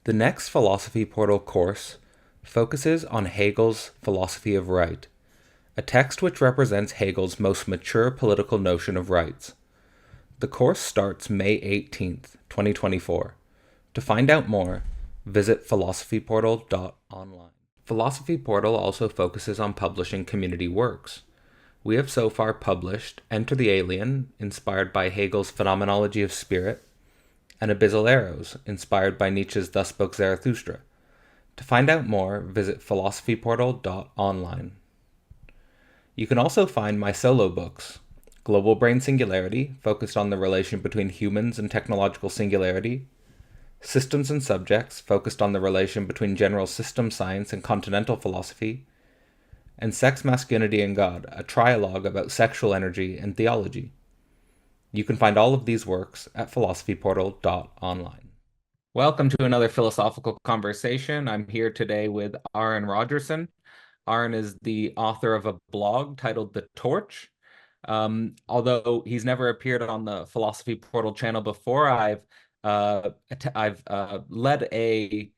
The next Philosophy Portal course focuses on Hegel's philosophy of right, a text which represents Hegel's most mature political notion of rights. The course starts May 18th, 2024. To find out more, visit philosophyportal.online. Philosophy Portal also focuses on publishing community works. We have so far published Enter the Alien, inspired by Hegel's Phenomenology of Spirit, and Abyssal Arrows, inspired by Nietzsche's Thus Spoke Zarathustra. To find out more, visit philosophyportal.online. You can also find my solo books, Global Brain Singularity, focused on the relation between humans and technological singularity, Systems and Subjects, focused on the relation between general system science and continental philosophy, and Sex, Masculinity, and God, a trialogue about sexual energy and theology. You can find all of these works at philosophyportal.online. Welcome to another philosophical conversation. I'm here today with Arran Rogerson. Arran is the author of a blog titled The Torch. Although he's never appeared on the Philosophy Portal channel before, I've led a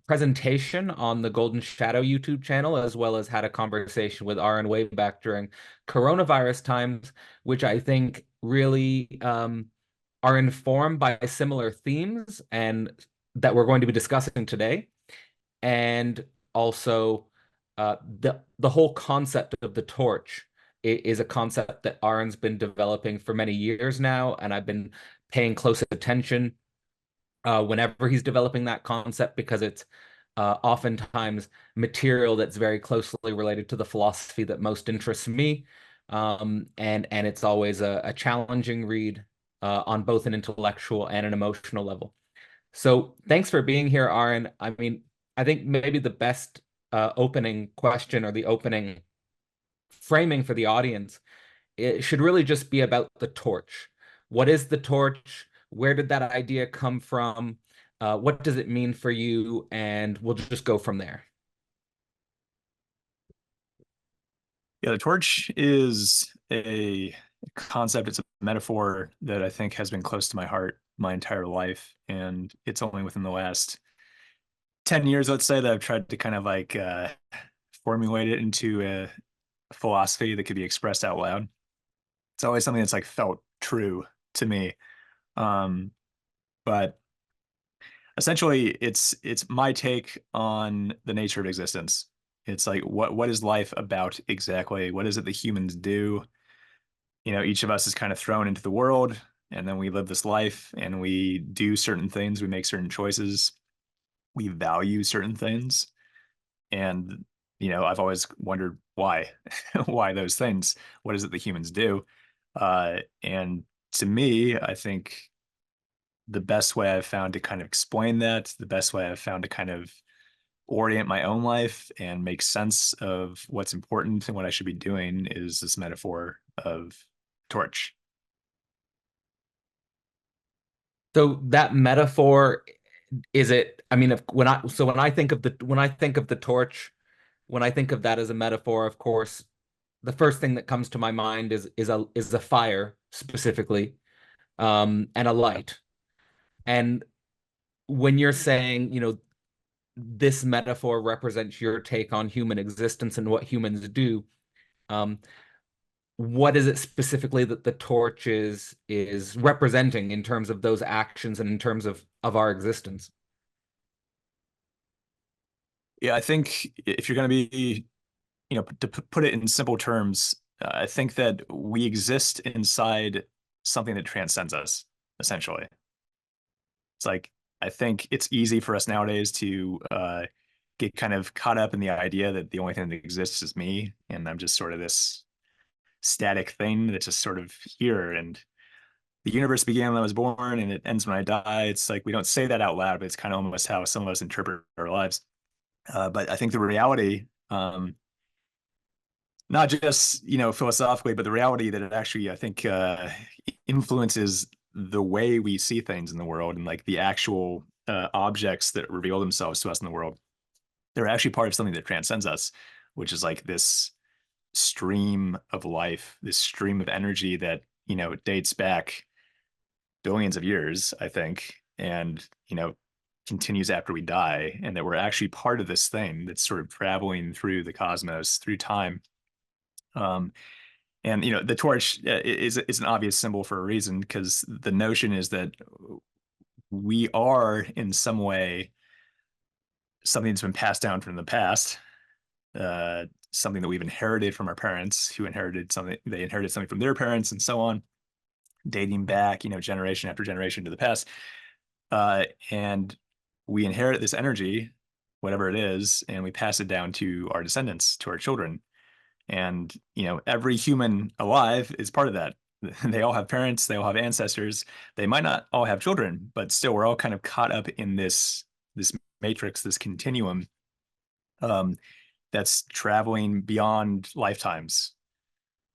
presentation on the Golden Shadow YouTube channel, as well as had a conversation with Arran way back during coronavirus times, which I think really are informed by similar themes and that we're going to be discussing today. And also the whole concept of the torch is a concept that Arran's been developing for many years now, and I've been paying close attention whenever he's developing that concept, because it's oftentimes material that's very closely related to the philosophy that most interests me. And it's always a challenging read on both an intellectual and an emotional level. So thanks for being here, Arran. I mean, I think maybe the best opening question, or the opening framing for the audience, it should really just be about the torch. What is the torch? Where did that idea come from? What does it mean for you? And we'll just go from there. Yeah, the torch is a concept. It's a metaphor that I think has been close to my heart my entire life. And it's only within the last 10 years, let's say, that I've tried to kind of like formulate it into a philosophy that could be expressed out loud. It's always something that's like felt true to me. Um, but essentially it's my take on the nature of existence. It's like what is life about exactly? What is it that humans do? You know, each of us is kind of thrown into the world, and then we live this life and we do certain things, we make certain choices, we value certain things. And, you know, I've always wondered why, why those things, what is it that humans do? And to me, I think the best way I've found to kind of explain that, the best way I've found to kind of orient my own life and make sense of what's important and what I should be doing is this metaphor of torch. So that metaphor, is it, I mean, if, when I think of the torch, when I think of that as a metaphor, of course, the first thing that comes to my mind is a fire specifically, and a light. And when you're saying, this metaphor represents your take on human existence and what humans do, um, what is it specifically that the torch is representing in terms of those actions and in terms of our existence? Yeah, I think if you're going to be, you know, to put it in simple terms, I think that we exist inside something that transcends us, essentially. It's like, I think it's easy for us nowadays to get kind of caught up in the idea that the only thing that exists is me, and I'm just sort of this static thing that's just sort of here. And the universe began when I was born and it ends when I die. It's like we don't say that out loud, but it's kind of almost how some of us interpret our lives. But I think the reality, not just philosophically, but the reality that it actually, I think, influences the way we see things in the world, and like the actual objects that reveal themselves to us in the world, they're actually part of something that transcends us, which is like this stream of life, this stream of energy that dates back billions of years, I think. And continues after we die, and that we're actually part of this thing that's sort of traveling through the cosmos, through time. Um, and the torch is an obvious symbol for a reason, because the notion is that we are in some way something that's been passed down from the past, something that we've inherited from our parents, who inherited something, they inherited something from their parents, and so on, dating back, generation after generation to the past. And we inherit this energy, whatever it is, and we pass it down to our descendants, to our children. And, every human alive is part of that. They all have parents, they all have ancestors. They might not all have children, but still we're all kind of caught up in this matrix, this continuum, um, that's traveling beyond lifetimes.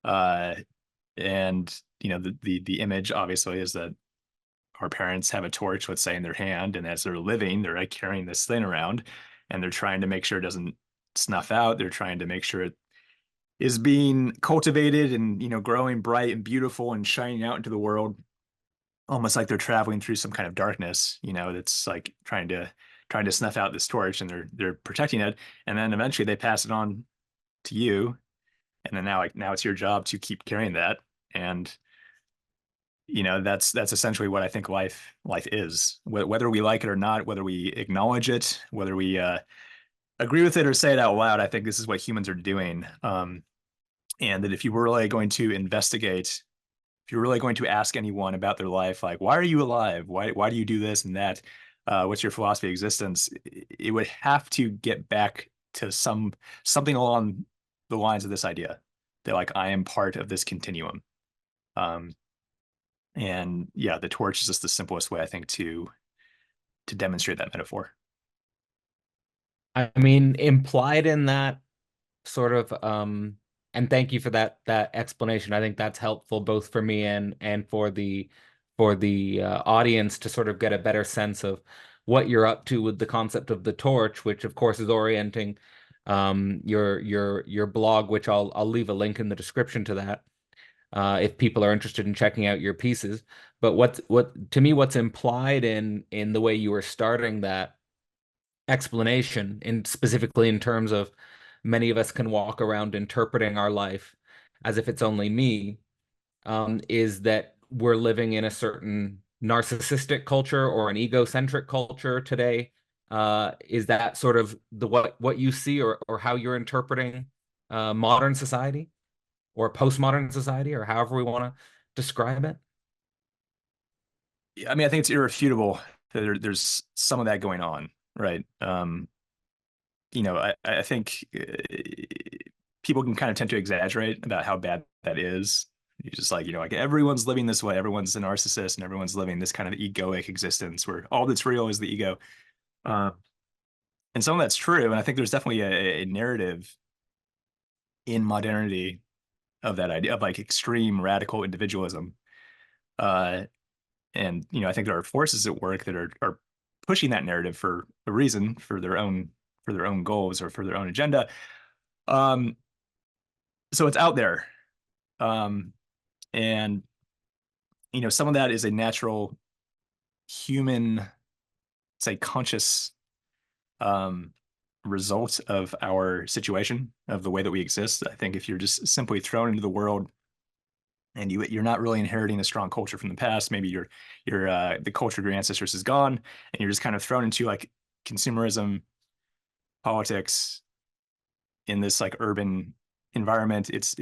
Uh, and the image obviously is that our parents have a torch, let's say, in their hand, and as they're living, they're like carrying this thing around, and they're trying to make sure it doesn't snuff out. They're trying to make sure it is being cultivated and growing bright and beautiful and shining out into the world, almost like they're traveling through some kind of darkness, that's like trying to snuff out this torch, and they're protecting it, and then eventually they pass it on to you, and then now it's your job to keep carrying that. And that's essentially what I think life is, whether we like it or not, whether we acknowledge it, whether we agree with it or say it out loud. I think this is what humans are doing. And that if you were really going to investigate, if you're really going to ask anyone about their life, like, why are you alive? Why do you do this and that? What's your philosophy of existence? It would have to get back to something along the lines of this idea that, like, I am part of this continuum. Um, and yeah, the torch is just the simplest way, I think, to demonstrate that metaphor. I mean, implied in that sort of and thank you for that explanation. I think that's helpful both for me and for the audience to sort of get a better sense of what you're up to with the concept of the torch, which of course is orienting your blog, which I'll leave a link in the description to that if people are interested in checking out your pieces. But what to me, what's implied in the way you were starting that explanation, in specifically in terms of many of us can walk around interpreting our life as if it's only me, is that we're living in a certain narcissistic culture or an egocentric culture today. Is that sort of the what you see, or how you're interpreting modern society or postmodern society, or however we want to describe it? I mean, I think it's irrefutable that there's some of that going on, right? I think people can kind of tend to exaggerate about how bad that is. You just like, like everyone's living this way, everyone's a narcissist, and everyone's living this kind of egoic existence where all that's real is the ego. Uh, and some of that's true, and I think there's definitely a narrative in modernity of that idea of like extreme radical individualism. Uh, and I think there are forces at work that are pushing that narrative for a reason, for their own goals or for their own agenda. Um, so it's out there. Um, and some of that is a natural human, say, conscious um, result of our situation, of the way that we exist. I think if you're just simply thrown into the world and you're not really inheriting a strong culture from the past, maybe the culture of your ancestors is gone, and you're just kind of thrown into like consumerism, politics, in this like urban environment. It's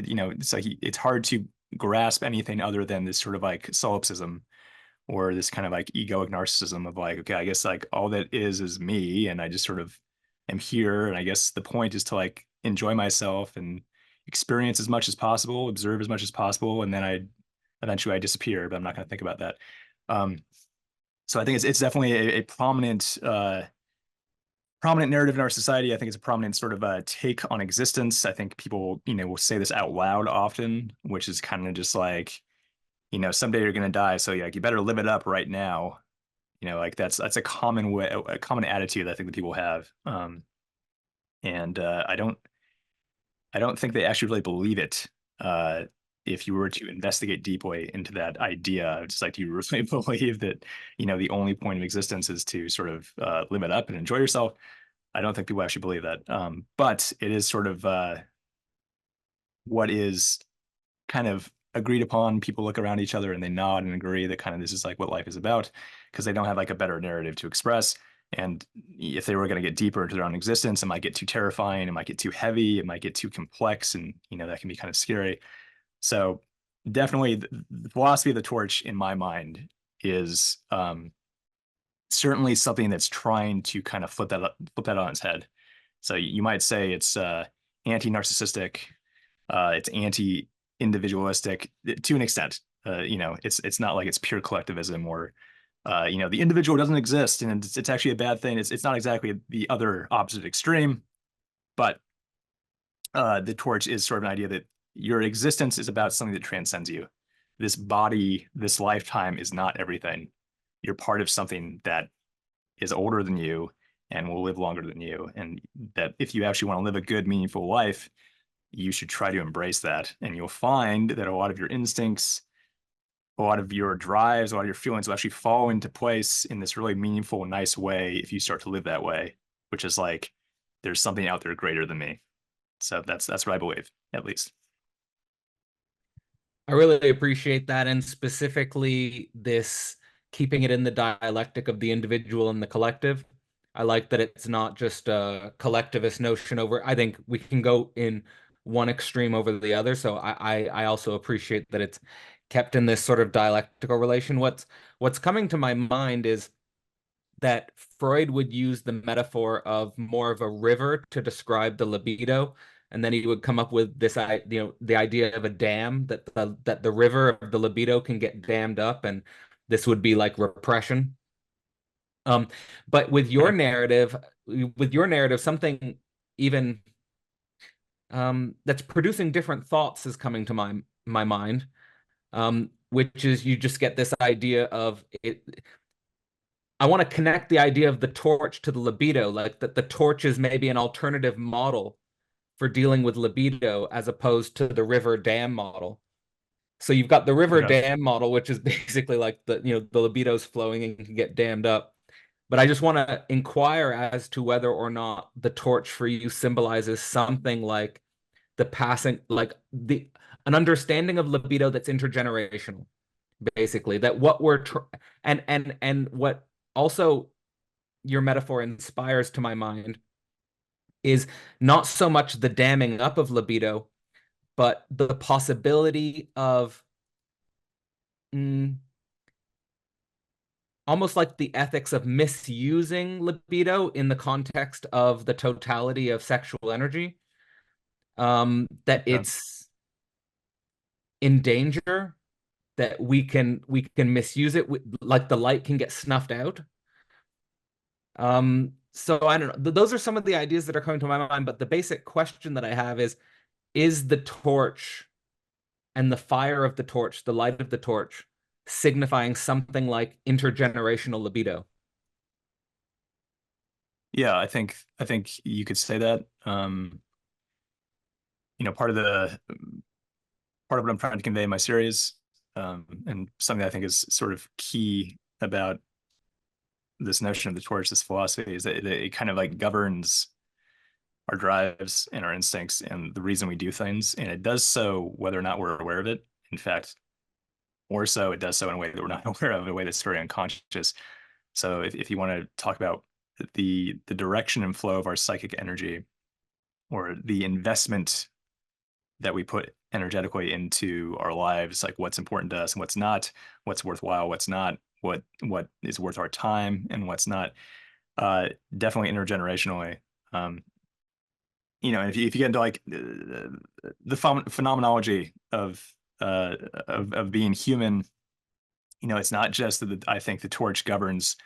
like it's hard to grasp anything other than this sort of like solipsism, or this kind of like egoic narcissism of like, okay, I guess like all that is me, and I just sort of am here, and I guess the point is to like enjoy myself and experience as much as possible, observe as much as possible, and then eventually I disappear, but I'm not going to think about that. Um, so I think it's definitely a prominent narrative in our society. I think it's a prominent sort of take on existence. I think people, will say this out loud often, which is kind of just like, someday you're going to die, so like you better live it up right now. Like that's a common way, a common attitude I think that people have. And I don't think they actually really believe it. if you were to investigate deeply into that idea, just like, do you really believe that, the only point of existence is to sort of live it up and enjoy yourself? I don't think people actually believe that. But it is sort of what is kind of agreed upon. People look around each other and they nod and agree that kind of this is like what life is about, because they don't have like a better narrative to express. And if they were going to get deeper into their own existence, it might get too terrifying, it might get too heavy, it might get too complex, and that can be kind of scary. So definitely the philosophy of the torch in my mind is certainly something that's trying to kind of flip that on its head. So you might say it's anti-narcissistic, it's anti-individualistic to an extent. It's not like it's pure collectivism or the individual doesn't exist and it's actually a bad thing. It's not exactly the other opposite extreme, but the torch is sort of an idea that your existence is about something that transcends you. This body, this lifetime is not everything. You're part of something that is older than you and will live longer than you. And that if you actually want to live a good, meaningful life, you should try to embrace that. And you'll find that a lot of your instincts, a lot of your drives, a lot of your feelings will actually fall into place in this really meaningful, nice way if you start to live that way, which is like, there's something out there greater than me. So that's what I believe, at least. I really appreciate that, and specifically this keeping it in the dialectic of the individual and the collective. I like that it's not just a collectivist notion over. I think we can go in one extreme over the other. So I also appreciate that it's kept in this sort of dialectical relation. What's coming to my mind is that Freud would use the metaphor of more of a river to describe the libido, and then he would come up with this, the idea of a dam, that the river of the libido can get dammed up, and this would be like repression. But Okay. with your narrative, something even that's producing different thoughts is coming to my mind, which is you just get this idea of it. I want to connect the idea of the torch to the libido, like that the torch is maybe an alternative model for dealing with libido as opposed to the river dam model. So you've got the river Okay. dam model, which is basically like the libido's flowing and can get dammed up. But I just want to inquire as to whether or not the torch for you symbolizes something like the passing, like the an understanding of libido that's intergenerational, basically. That what we're and what also your metaphor inspires to my mind is not so much the damming up of libido, but the possibility of mm, almost like the ethics of misusing libido in the context of the totality of sexual energy. That Okay. it's in danger, that we can misuse it, like the light can get snuffed out. So I don't know. Those are some of the ideas that are coming to my mind, but the basic question that I have is the torch and the fire of the torch, the light of the torch, signifying something like intergenerational libido? Yeah, I think you could say that. Part of what I'm trying to convey in my series, and something I think is sort of key about this notion of the torch, this philosophy, is that it kind of like governs our drives and our instincts and the reason we do things. And it does so whether or not we're aware of it. In fact, more so, it does so in a way that we're not aware of, in a way that's very unconscious. So if you want to talk about the direction and flow of our psychic energy, or the investment that we put energetically into our lives, like what's important to us and what's not, what's worthwhile, what's not, what is worth our time and what's not, definitely intergenerationally. Um, if you get into like the phenomenology of being human, it's not just that I think the torch governs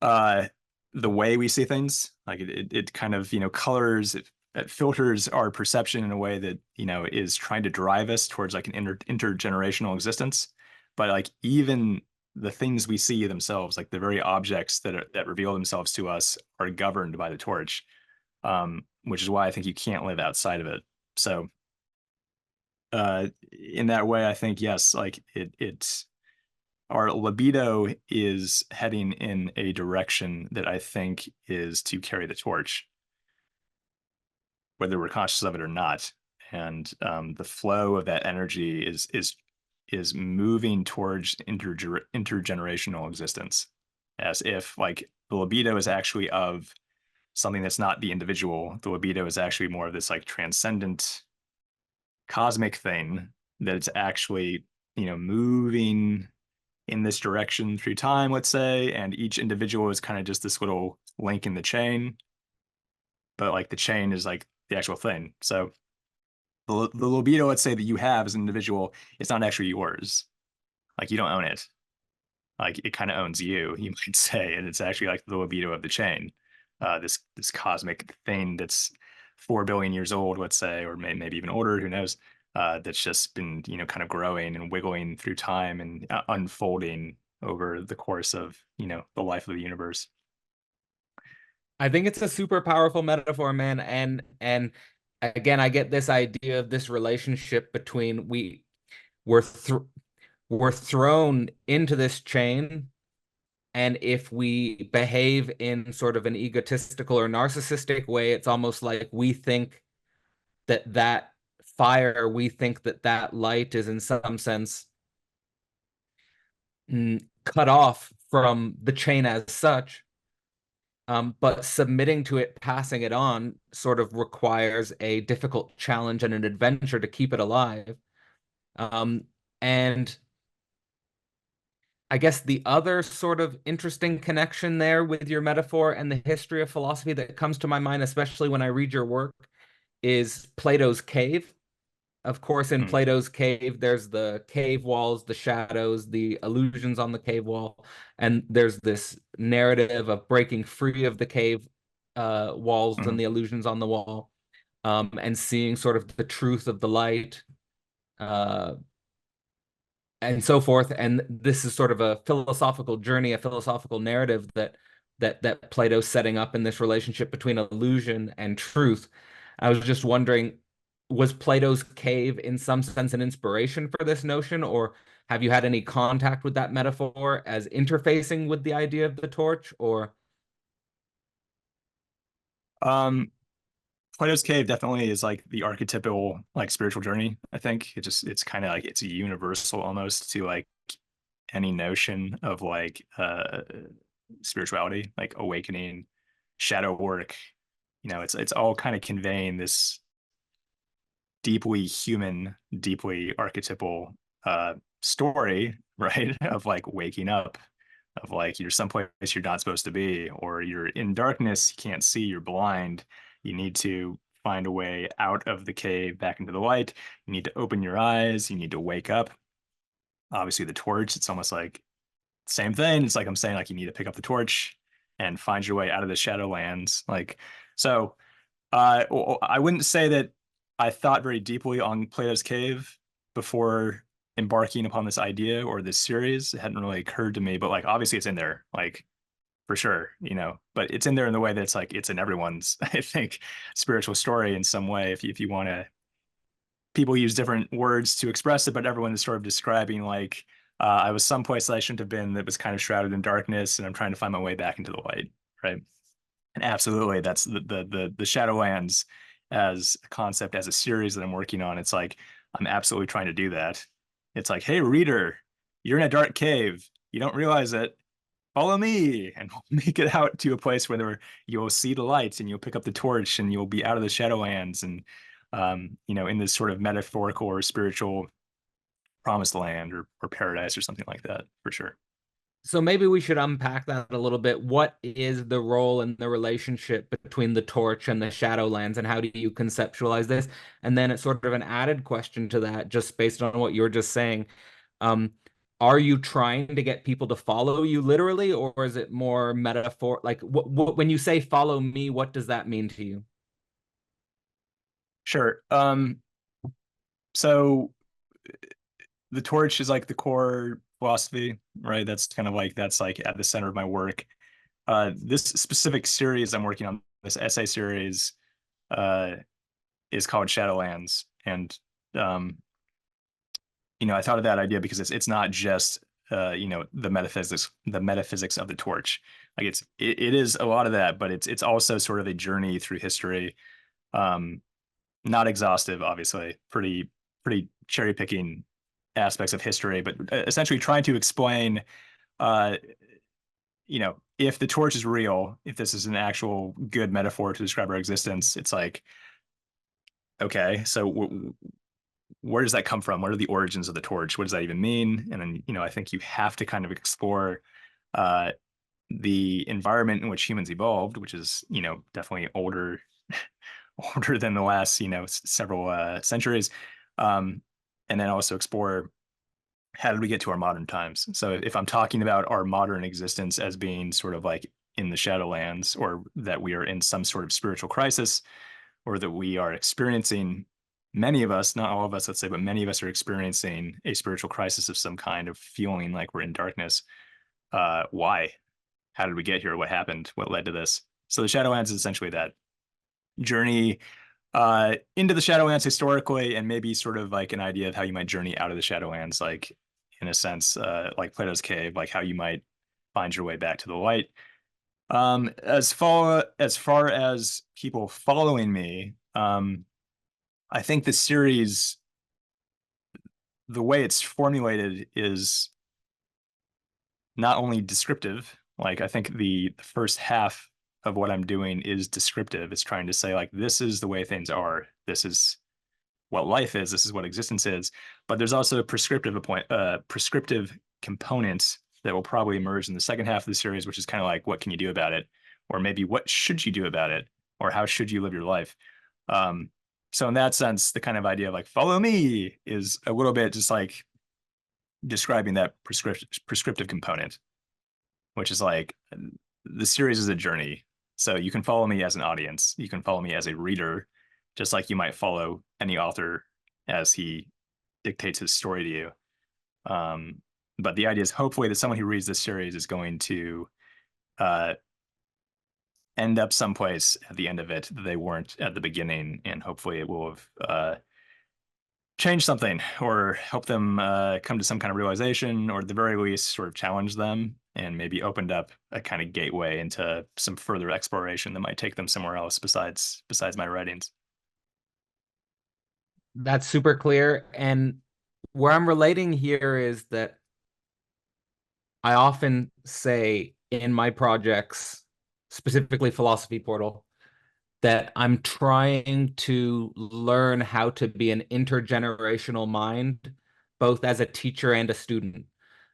uh, the way we see things. Like it kind of colors, it filters our perception in a way that is trying to drive us towards like an intergenerational existence. But like even the things we see themselves, like the very objects that reveal themselves to us, are governed by the torch, which is why I think you can't live outside of it. So in that way, I think yes, like it's our libido is heading in a direction that I think is to carry the torch, whether we're conscious of it or not. And the flow of that energy is moving towards intergenerational existence, as if like the libido is actually of something that's not the individual. The libido is actually more of this like transcendent cosmic thing that it's actually, moving in this direction through time, let's say, and each individual is kind of just this little link in the chain, but like the chain is like the actual thing. So the libido, let's say, that you have as an individual, it's not actually yours. Like you don't own it. Like it kind of owns you, you might say, and it's actually like the libido of the chain. This cosmic thing that's 4 billion years old, let's say, or maybe even older, who knows? That's just been kind of growing and wiggling through time and unfolding over the course of the life of the universe. I think it's a super powerful metaphor, man. And again, I get this idea of this relationship between we're th we're thrown into this chain, and if we behave in sort of an egotistical or narcissistic way, it's almost like we think that fire, we think that light is in some sense cut off from the chain as such. But submitting to it, passing it on, sort of requires a difficult challenge and an adventure to keep it alive. Um, and I guess the other sort of interesting connection there with your metaphor and the history of philosophy that comes to my mind, especially when I read your work, is Plato's cave. Of course, in Mm, Plato's cave, there's the cave walls, the shadows, the illusions on the cave wall, and there's this narrative of breaking free of the cave walls and mm, the illusions on the wall, and seeing sort of the truth of the light, uh, and so forth. And this is sort of a philosophical journey, a philosophical narrative that Plato's setting up in this relationship between illusion and truth. I was just wondering, was Plato's cave in some sense an inspiration for this notion, or have you had any contact with that metaphor as interfacing with the idea of the torch, or um, Plato's cave definitely is like the archetypal like spiritual journey. I think it's kind of like it's a universal almost to like any notion of like spirituality, like awakening, shadow work. It's all kind of conveying this deeply human, deeply archetypal story, right? Of like waking up, of like you're someplace you're not supposed to be, or you're in darkness, you can't see, you're blind. You need to find a way out of the cave back into the light. You need to open your eyes, you need to wake up. Obviously, the torch, it's almost like same thing. It's like I'm saying, like you need to pick up the torch and find your way out of the shadowlands. Like, so I wouldn't say that I thought very deeply on Plato's Cave before embarking upon this idea or this series. It hadn't really occurred to me, but like obviously it's in there, like for sure, but it's in there in the way that it's like it's in everyone's, I think, spiritual story in some way. If you want to, people use different words to express it, but everyone is sort of describing like I was someplace that I shouldn't have been that was kind of shrouded in darkness, and I'm trying to find my way back into the light, right? And absolutely, that's the Shadowlands as a concept, as a series that I'm working on. It's like I'm absolutely trying to do that. It's like, hey, reader, you're in a dark cave. You don't realize it. Follow me, and we'll make it out to a place where you'll see the lights, and you'll pick up the torch, and you'll be out of the Shadowlands, and in this sort of metaphorical or spiritual promised land or paradise or something like that, for sure. so maybe we should unpack that a little bit. What is the role and the relationship between the torch and the Shadowlands, and how do you conceptualize this? And then it's sort of an added question to that, just based on what you're just saying. Um, are you trying to get people to follow you literally, or is it more metaphor? Like, when you say follow me, what does that mean to you? Sure. So the torch is like the core philosophy, right? That's like at the center of my work. This specific series I'm working on, this essay series, uh, is called Shadowlands, and I thought of that idea because it's not just the metaphysics of the torch. Like it is a lot of that, but it's also sort of a journey through history. Um, Not exhaustive, obviously, pretty cherry picking aspects of history, but essentially trying to explain, uh, if the torch is real, if this is an actual good metaphor to describe our existence, it's like, okay, so where does that come from? What are the origins of the torch? What does that even mean? And then, I think you have to kind of explore uh, the environment in which humans evolved, which is, definitely older than the last, several centuries. Um, and then also explore how did we get to our modern times? So if I'm talking about our modern existence as being sort of like in the shadowlands, or that we are in some sort of spiritual crisis, or that we are experiencing, many of us, not all of us, let's say, but many of us are experiencing a spiritual crisis of some kind, of feeling like we're in darkness. Why? How did we get here? What happened? What led to this? So the Shadowlands is essentially that journey into the Shadowlands historically, and maybe sort of like an idea of how you might journey out of the Shadowlands, like in a sense, like Plato's cave, like how you might find your way back to the light. As far as people following me, I think the series, the way it's formulated, is not only descriptive. Like I think the first half of what I'm doing is descriptive. It's trying to say like this is the way things are. This is what life is. This is what existence is. But there's also a prescriptive components that will probably emerge in the second half of the series, which is kind of like what can you do about it, or maybe what should you do about it, or how should you live your life. Um, so in that sense, the kind of idea of like follow me is a little bit just like describing that prescriptive component, which is like the series is a journey. So you can follow me as an audience, you can follow me as a reader, just like you might follow any author as he dictates his story to you. Um, but the idea is hopefully that someone who reads this series is going to uh, end up someplace at the end of it that they weren't at the beginning, and hopefully it will have change something, or help them come to some kind of realization, or at the very least sort of challenge them, and maybe opened up a kind of gateway into some further exploration that might take them somewhere else besides my writings. That's super clear. And where I'm relating here is that I often say in my projects, specifically Philosophy Portal, that I'm trying to learn how to be an intergenerational mind, both as a teacher and a student.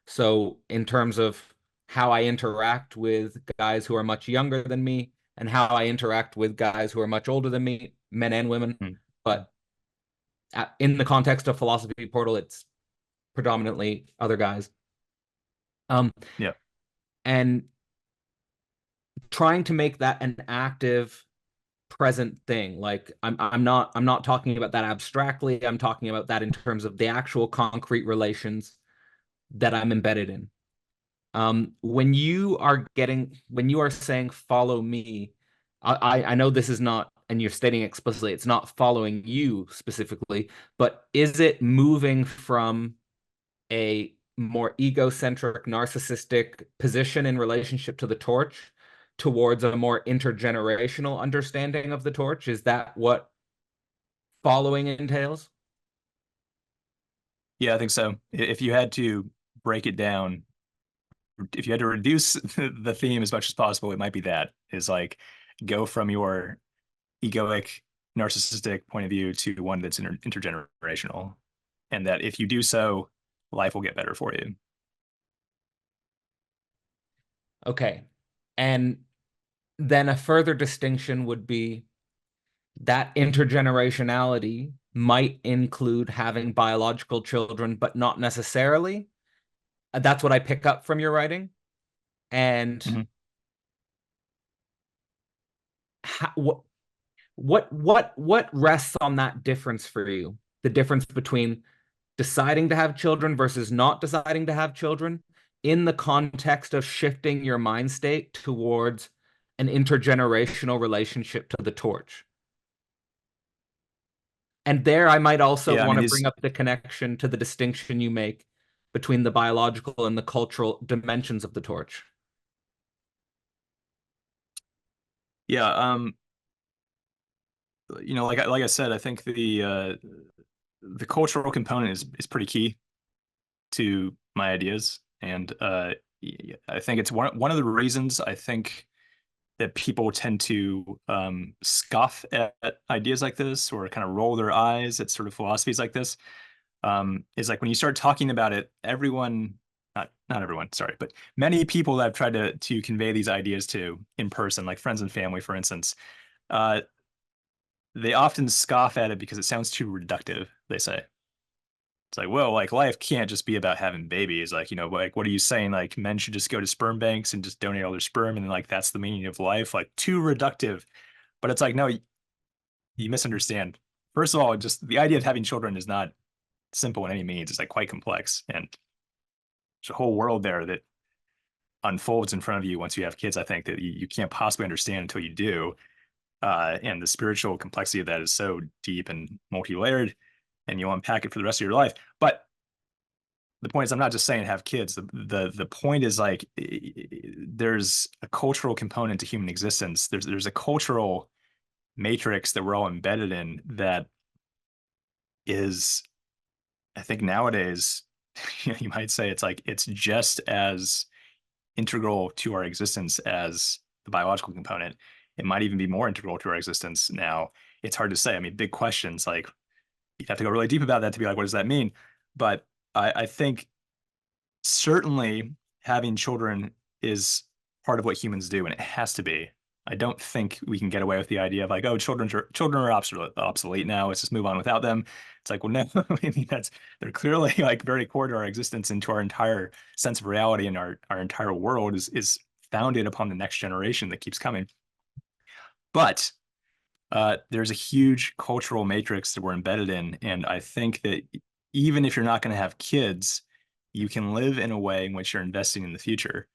So, in terms of how I interact with guys who are much younger than me, and how I interact with guys who are much older than me, men and women. Hmm. But in the context of Philosophy Portal, it's predominantly other guys. Um, Yeah. and trying to make that an active present thing. Like I'm not talking about that abstractly. I'm talking about that in terms of the actual concrete relations that I'm embedded in. When you are saying follow me, I know this is not, and you're stating explicitly, it's not following you specifically, but is it moving from a more egocentric, narcissistic position in relationship to the torch towards a more intergenerational understanding of the torch? Is that what following entails? Yeah, I think so. If you had to break it down, if you had to reduce the theme as much as possible, it might be that, is like go from your egoic, narcissistic point of view to one that's intergenerational. And that if you do so, life will get better for you. Okay. And then a further distinction would be that intergenerationality might include having biological children, but not necessarily. That's what I pick up from your writing. And Mhm. what what rests on that difference for you? The difference between deciding to have children versus not deciding to have children in the context of shifting your mind state towards an intergenerational relationship to the torch. And there I might also Yeah, I want mean to these. bring up the connection to the distinction you make between the biological and the cultural dimensions of the torch. Yeah, like I said, I think the cultural component is pretty key to my ideas, and I think it's one of the reasons I think that people tend to scoff at ideas like this or kind of roll their eyes at sort of philosophies like this. Is like when you start talking about it, everyone, not everyone, sorry, but many people that I've tried to convey these ideas to in person, like friends and family, for instance, uh, they often scoff at it because it sounds too reductive, they say. It's like, well, like life can't just be about having babies. Like, like what are you saying? Like men should just go to sperm banks and just donate all their sperm and like that's the meaning of life. Like too reductive. But it's like, no, you misunderstand. First of all, just the idea of having children is not simple in any means. It's like quite complex. And there's a whole world there that unfolds in front of you once you have kids, I think, that you can't possibly understand until you do. And the spiritual complexity of that is so deep and multi-layered, and you'll unpack it for the rest of your life. But the point is, I'm not just saying have kids. The point is like there's a cultural component to human existence. There's a cultural matrix that we're all embedded in that is, I think nowadays, you might say it's like it's just as integral to our existence as the biological component. It might even be more integral to our existence now. It's hard to say. I mean, big questions like you'd have to go really deep about that to be like, what does that mean? But I think certainly having children is part of what humans do, and it has to be. I don't think we can get away with the idea of like, oh, children are obsolete now. Let's just move on without them. It's like, well, no, I mean they're clearly like very core to our existence and to our entire sense of reality, and our entire world is founded upon the next generation that keeps coming. But there's a huge cultural matrix that we're embedded in, and I think that even if you're not going to have kids, you can live in a way in which you're investing in the future,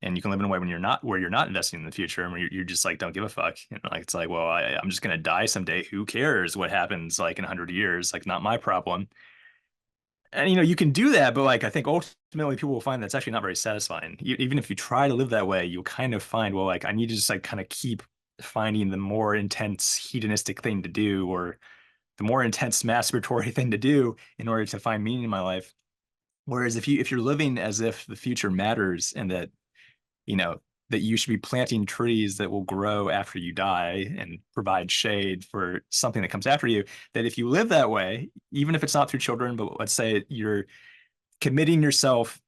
and you can live in a way when you're not where you're not investing in the future, and where you're just like don't give a fuck. Like it's like, well, I'm just going to die someday. Who cares what happens like in 100 years? Like not my problem. And you can do that, but like I think ultimately people will find that's actually not very satisfying. Even if you try to live that way, you'll kind of find, well, like I need to just like kind of keep finding the more intense hedonistic thing to do, or the more intense masturbatory thing to do in order to find meaning in my life. Whereas if you're living as if the future matters, and that you know that you should be planting trees that will grow after you die and provide shade for something that comes after you, that if you live that way, even if it's not through children, but let's say you're committing yourself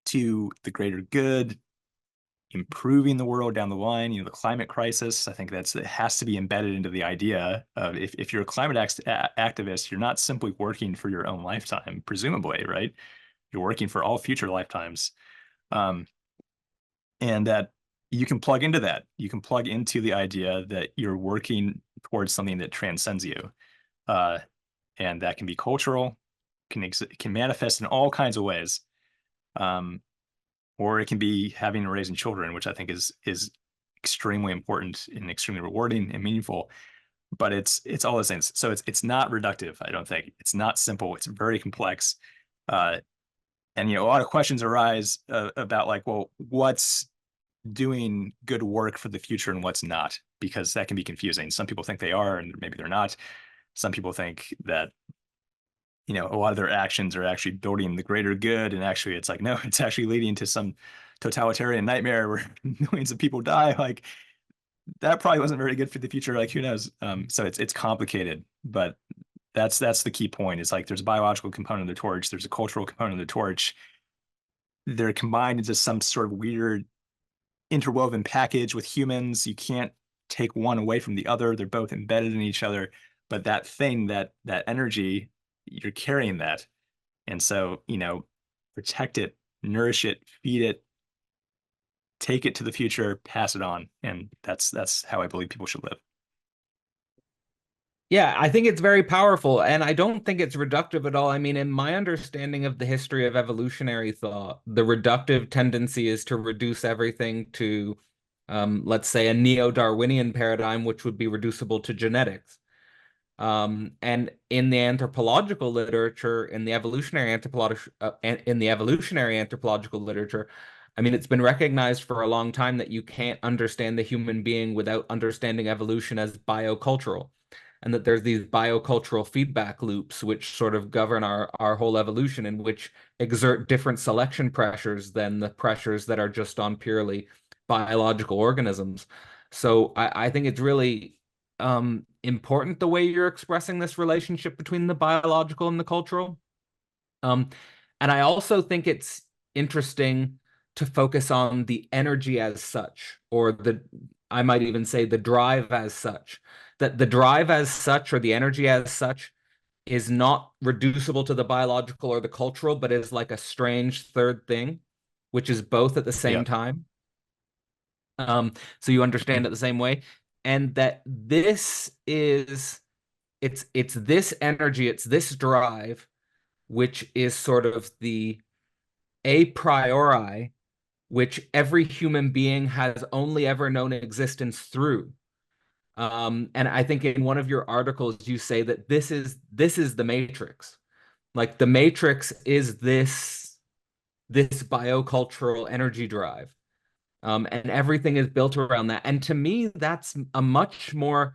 to the greater good, improving the world down the line, the climate crisis, I think it has to be embedded into the idea of if you're a climate activist, you're not simply working for your own lifetime, presumably, right? You're working for all future lifetimes. Um, and that you can plug into that. You can plug into the idea that you're working towards something that transcends you. Uh, and that can be cultural, can manifest in all kinds of ways. Um, or it can be having and raising children, which I think is extremely important and extremely rewarding and meaningful. But it's all those things. So it's not reductive. I don't think it's not simple. It's very complex. And a lot of questions arise about like, well, what's doing good work for the future and what's not, because that can be confusing. Some people think they are, and maybe they're not. Some people think that a lot of their actions are actually building the greater good, and actually it's like, no, it's actually leading to some totalitarian nightmare where millions of people die. Like that probably wasn't very good for the future. Like who knows? So it's complicated, but that's the key point. Is like there's a biological component of the torch, there's a cultural component of the torch. They're combined into some sort of weird interwoven package with humans. You can't take one away from the other. They're both embedded in each other. But that thing, that energy, you're carrying that. And so, protect it, nourish it, feed it, take it to the future, pass it on. And that's how I believe people should live. Yeah, I think it's very powerful, and I don't think it's reductive at all. I mean, in my understanding of the history of evolutionary thought, the reductive tendency is to reduce everything to, let's say, a neo-Darwinian paradigm, which would be reducible to genetics. And in the anthropological literature, in the evolutionary anthropological literature, I mean, it's been recognized for a long time that you can't understand the human being without understanding evolution as biocultural, and that there's these biocultural feedback loops which sort of govern our whole evolution, and which exert different selection pressures than the pressures that are just on purely biological organisms. So I think it's really important the way you're expressing this relationship between the biological and the cultural. Um, and I also think it's interesting to focus on the energy as such, or I might even say the drive as such, that the drive as such or the energy as such is not reducible to the biological or the cultural, but is like a strange third thing, which is both at the same Yeah. time. So you understand it the same way. And that it's this energy, it's this drive, which is sort of the a priori, which every human being has only ever known existence through. And I think in one of your articles you say that this is the matrix. Like the matrix is this biocultural energy drive. And everything is built around that. And to me, that's a much more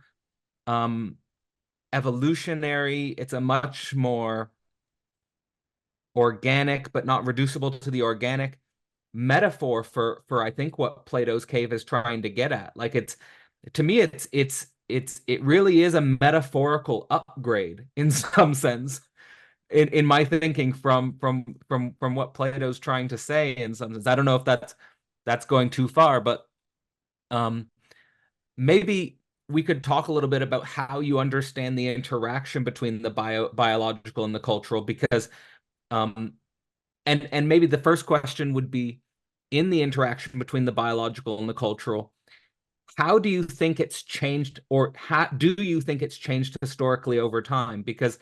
um, evolutionary, it's a much more organic, but not reducible to the organic metaphor for I think what Plato's cave is trying to get at. Like it's to me, it really is a metaphorical upgrade in some sense. In my thinking from what Plato's trying to say in some sense. I don't know if that's going too far, but um maybe we could talk a little bit about how you understand the interaction between the biological and the cultural, because um and maybe the first question would be, in the interaction between the biological and the cultural, how do you think it's changed, or how do you think it's changed historically over time? Because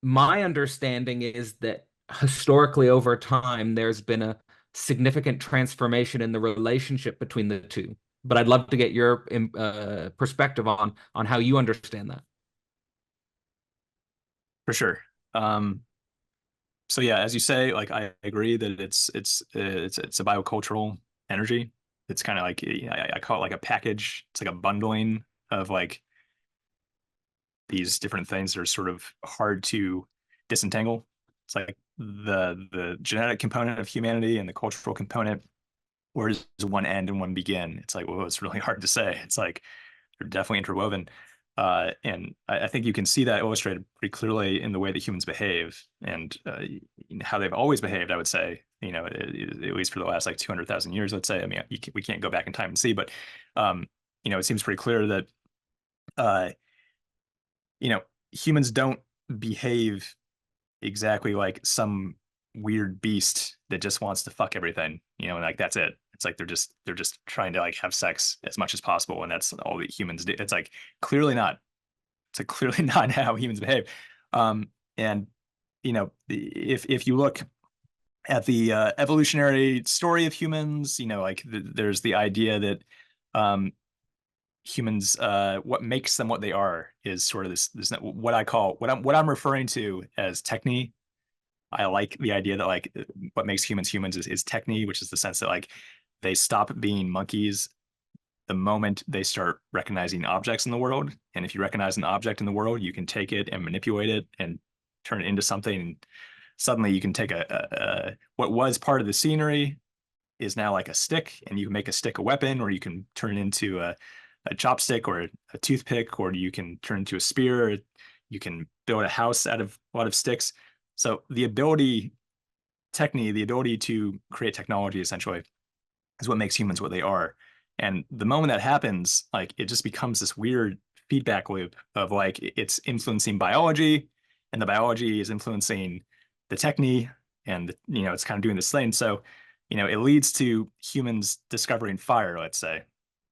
my understanding is that historically over time there's been a significant transformation in the relationship between the two. But I'd love to get your perspective on how you understand that. For sure. So yeah, as you say, like I agree that it's a biocultural energy. It's kind of like I call it like a package. It's like a bundling of like these different things that are sort of hard to disentangle. It's like the genetic component of humanity and the cultural component. Where does one end and one begin? It's like, well, it's really hard to say. It's like they're definitely interwoven. And I think you can see that illustrated pretty clearly in the way that humans behave and how they've always behaved, I would say, at least for the last like 200,000 years, let's say. I mean, we can't go back in time and see, but, it seems pretty clear that, uh, you know, humans don't behave exactly like some weird beast that just wants to fuck everything, and like that's it. It's like they're just trying to like have sex as much as possible, and that's all that humans do. It's like clearly not. It's like clearly not how humans behave. And if you look at the evolutionary story of humans, like there's the idea that humans, what makes them what they are is sort of this what I call what I'm referring to as techni. I like the idea that like what makes humans humans is techni, which is the sense that like they stop being monkeys the moment they start recognizing objects in the world. And if you recognize an object in the world, you can take it and manipulate it and turn it into something. And suddenly you can take what was part of the scenery is now like a stick, and you can make a stick a weapon, or you can turn it into a chopstick or a toothpick, or you can turn it into a spear. You can build a house out of a lot of sticks. So the ability to create technology essentially is what makes humans what they are. And the moment that happens, like it just becomes this weird feedback loop of like it's influencing biology, and the biology is influencing the techni, and it's kind of doing this thing. So, it leads to humans discovering fire, let's say,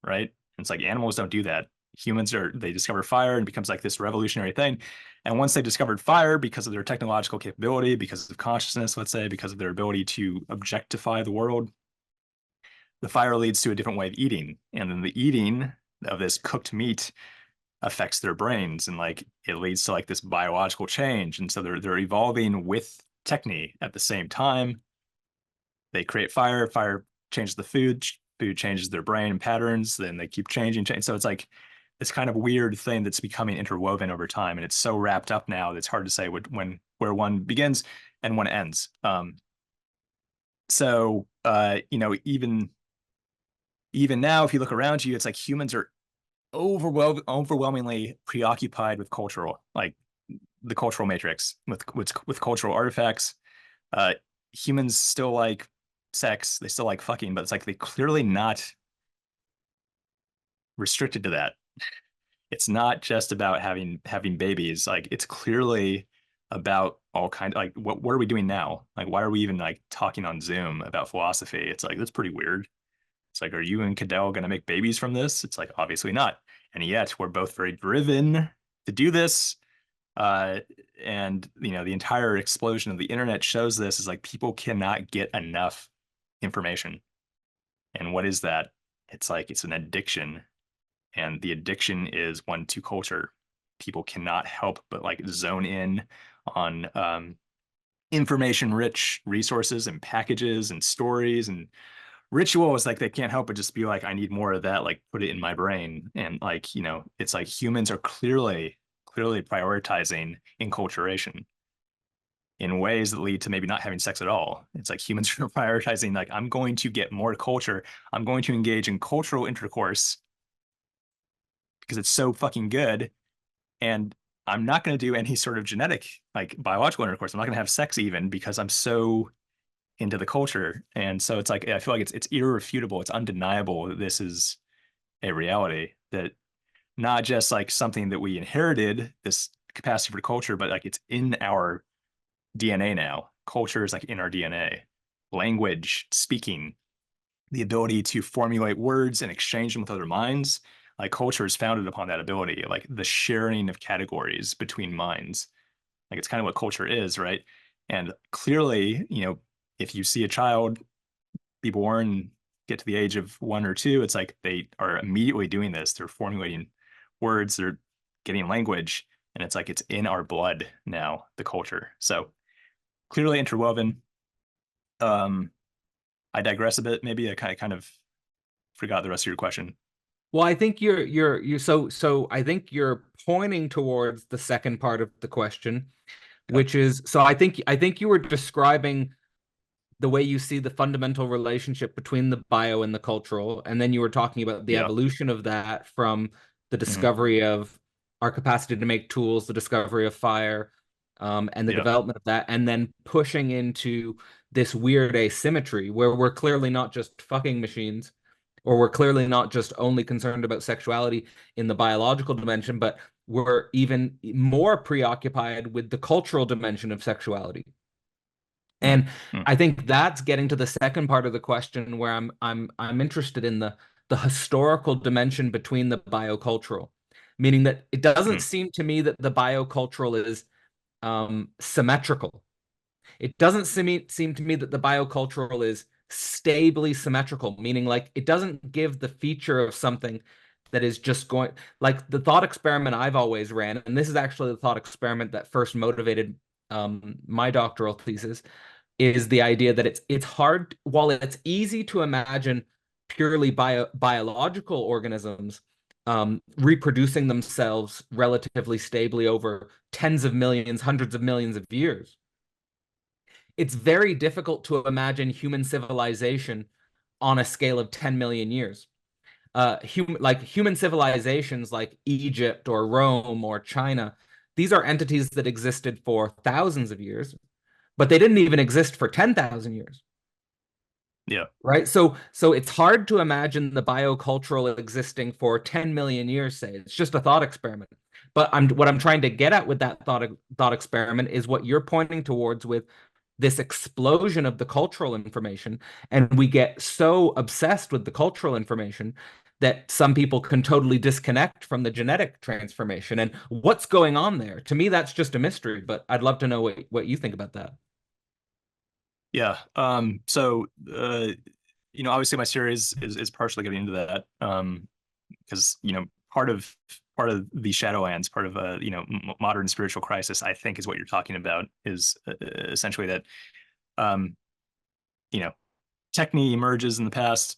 right? And it's like animals don't do that. They discover fire and it becomes like this revolutionary thing. And once they discovered fire, because of their technological capability, because of consciousness, let's say, because of their ability to objectify the world, the fire leads to a different way of eating. And then the eating of this cooked meat affects their brains, and like it leads to like this biological change. And so they're evolving with techni at the same time. They create fire, fire changes the food, food changes their brain patterns, then they keep changing. So it's like this kind of weird thing that's becoming interwoven over time, and it's so wrapped up now that it's hard to say when where one begins and one ends. So you know, even now, if you look around you, it's like humans are overwhelmingly preoccupied with cultural, like the cultural matrix, with cultural artifacts. Uh, Humans still like sex, they still like fucking, but it's like they clearly not restricted to that. It's not just about having babies. Like it's clearly about all kind of like what are we doing now? Like why are we even like talking on Zoom about philosophy? It's like that's pretty weird. It's like, are you and Cadell going to make babies from this? It's like, obviously not. And yet we're both very driven to do this. Uh, and, you know, the entire explosion of the internet shows this is like people cannot get enough information. And what is that? It's like, it's an addiction. And the addiction is one to culture. People cannot help but like zone in on information rich resources and packages and stories and ritual. Is like they can't help but just be like, I need more of that, like put it in my brain. And like, you know, it's like humans are clearly prioritizing enculturation in ways that lead to maybe not having sex at all. It's like humans are prioritizing, like, I'm going to get more culture. I'm going to engage in cultural intercourse because it's so fucking good. And I'm not going to do any sort of genetic, like biological intercourse. I'm not going to have sex even because I'm so into the culture. And so it's like I feel like it's irrefutable, it's undeniable that this is a reality, that not just like something that we inherited, this capacity for culture, but like it's in our DNA now. Culture is like in our DNA. Language, speaking, the ability to formulate words and exchange them with other minds. Like culture is founded upon that ability, like the sharing of categories between minds. Like it's kind of what culture is, right? And clearly, you know, if you see a child be born, get to the age of 1 or 2, it's like they are immediately doing this. They're formulating words, they're getting language, and it's like it's in our blood now, the culture. So clearly interwoven. Um, I digress a bit. Maybe I kind of forgot the rest of your question. Well, I think so I think you're pointing towards the second part of the question, Yeah. which is so I think you were describing the way you see the fundamental relationship between the bio and the cultural, and then you were talking about the Yeah. evolution of that from the Hmm. discovery of our capacity to make tools, the discovery of fire, and the Yeah. development of that, and then pushing into this weird asymmetry where we're clearly not just fucking machines, or we're clearly not just only concerned about sexuality in the biological dimension, but we're even more preoccupied with the cultural dimension of sexuality. And Hmm. I think that's getting to the second part of the question where I'm interested in the historical dimension between the biocultural, meaning that it doesn't Hmm. seem to me that the biocultural is symmetrical. It doesn't seem to me that the biocultural is stably symmetrical, meaning like it doesn't give the feature of something that is just going like the thought experiment I've always ran, and this is actually the thought experiment that first motivated my doctoral thesis, is the idea that it's hard, while it's easy to imagine purely biological organisms reproducing themselves relatively stably over tens of millions, hundreds of millions of years. It's very difficult to imagine human civilization on a scale of 10 million years. Human civilizations like Egypt or Rome or China, these are entities that existed for thousands of years, but they didn't even exist for 10,000 years. Yeah. Right? So it's hard to imagine the biocultural existing for 10 million years, say. It's just a thought experiment. But what I'm trying to get at with that thought experiment is what you're pointing towards with this explosion of the cultural information. And we get so obsessed with the cultural information that some people can totally disconnect from the genetic transformation. And what's going on there? To me, that's just a mystery, but I'd love to know what you think about that. Yeah. So you know, obviously my series is partially getting into that. Because, you know, part of part of the shadowlands, part of a modern spiritual crisis, I think is what you're talking about, is essentially that um, you know techni emerges in the past,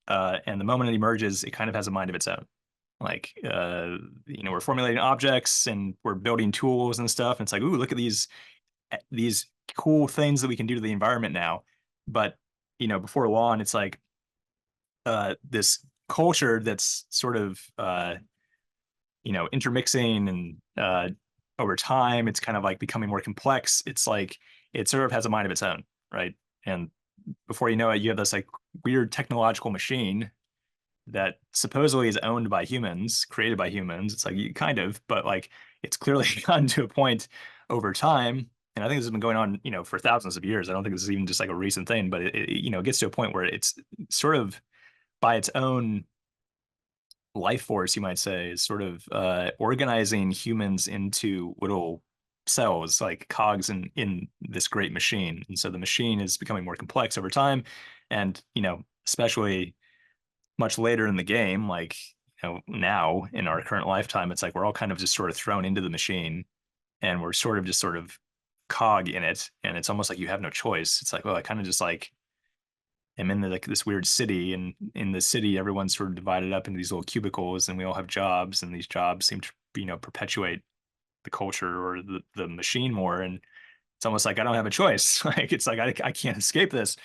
and the moment it emerges, it kind of has a mind of its own. Like we're formulating objects and we're building tools and stuff. And it's like, ooh, look at these cool things that we can do to the environment now. But before long, it's like this culture that's sort of intermixing, and over time it's kind of like becoming more complex. It's like it sort of has a mind of its own, right? And before you know it, you have this like weird technological machine that supposedly is owned by humans, created by humans. It's like kind of, but like it's clearly gotten to a point over time. And I think this has been going on, for thousands of years. I don't think this is even just like a recent thing, but it gets to a point where it's sort of by its own life force, you might say, is sort of organizing humans into little cells, like cogs in this great machine. And so the machine is becoming more complex over time. And, especially much later in the game, like, now in our current lifetime, it's like we're all kind of just sort of thrown into the machine, and we're sort of just sort of cog in it. And it's almost like you have no choice. It's like, well, I kind of just like am in like this weird city, and in the city everyone's sort of divided up into these little cubicles, and we all have jobs, and these jobs seem to perpetuate the culture or the machine more. And it's almost like I don't have a choice. Like it's like I can't escape this.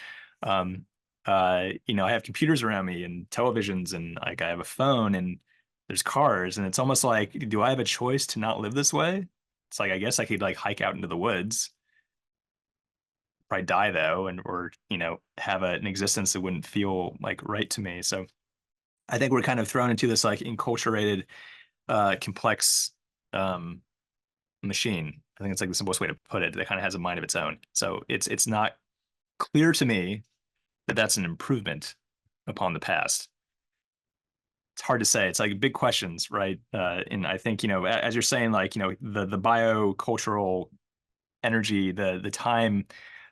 um I have computers around me and televisions, and like I have a phone, and there's cars, and it's almost like, do I have a choice to not live this way? It's like I guess I could like hike out into the woods, probably die though, and or have an existence that wouldn't feel like right to me. So I think we're kind of thrown into this like enculturated, complex um machine. I think it's like the simplest way to put it, that kind of has a mind of its own. So it's not clear to me that that's an improvement upon the past. It's hard to say. It's like big questions, right? And I think, as you're saying, like, the biocultural energy, the time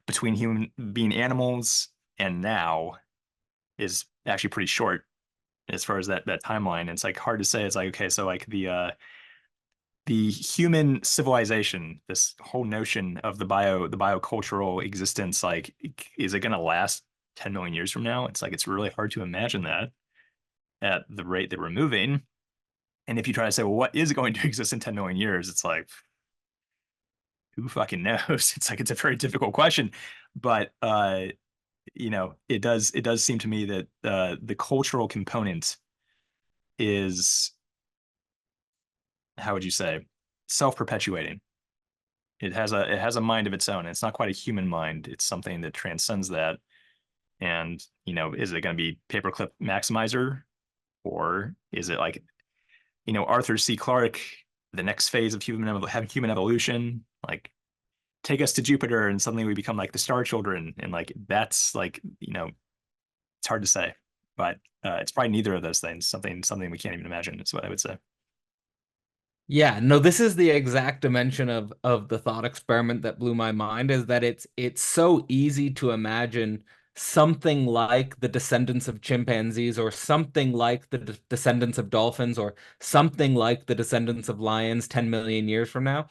between human being animals and now is actually pretty short as far as that timeline. And it's like hard to say. It's like, okay, so like the human civilization, this whole notion of the biocultural existence, like, is it going to last 10 million years from now? It's like it's really hard to imagine that at the rate that we're moving. And if you try to say, well, what is going to exist in 10 million years? It's like, who fucking knows? It's like it's a very difficult question. But it does seem to me that the cultural component is, how would you say, self-perpetuating. It has a mind of its own. It's not quite a human mind. It's something that transcends that. And is it going to be paperclip maximizer, or is it like Arthur C. Clarke, the next phase of human evolution, like take us to Jupiter and suddenly we become like the Star Children, and like that's like it's hard to say, but it's probably neither of those things. Something we can't even imagine is what I would say. Yeah, no, this is the exact dimension of the thought experiment that blew my mind, is that it's so easy to imagine something like the descendants of chimpanzees, or something like the descendants of dolphins, or something like the descendants of lions 10 million years from now.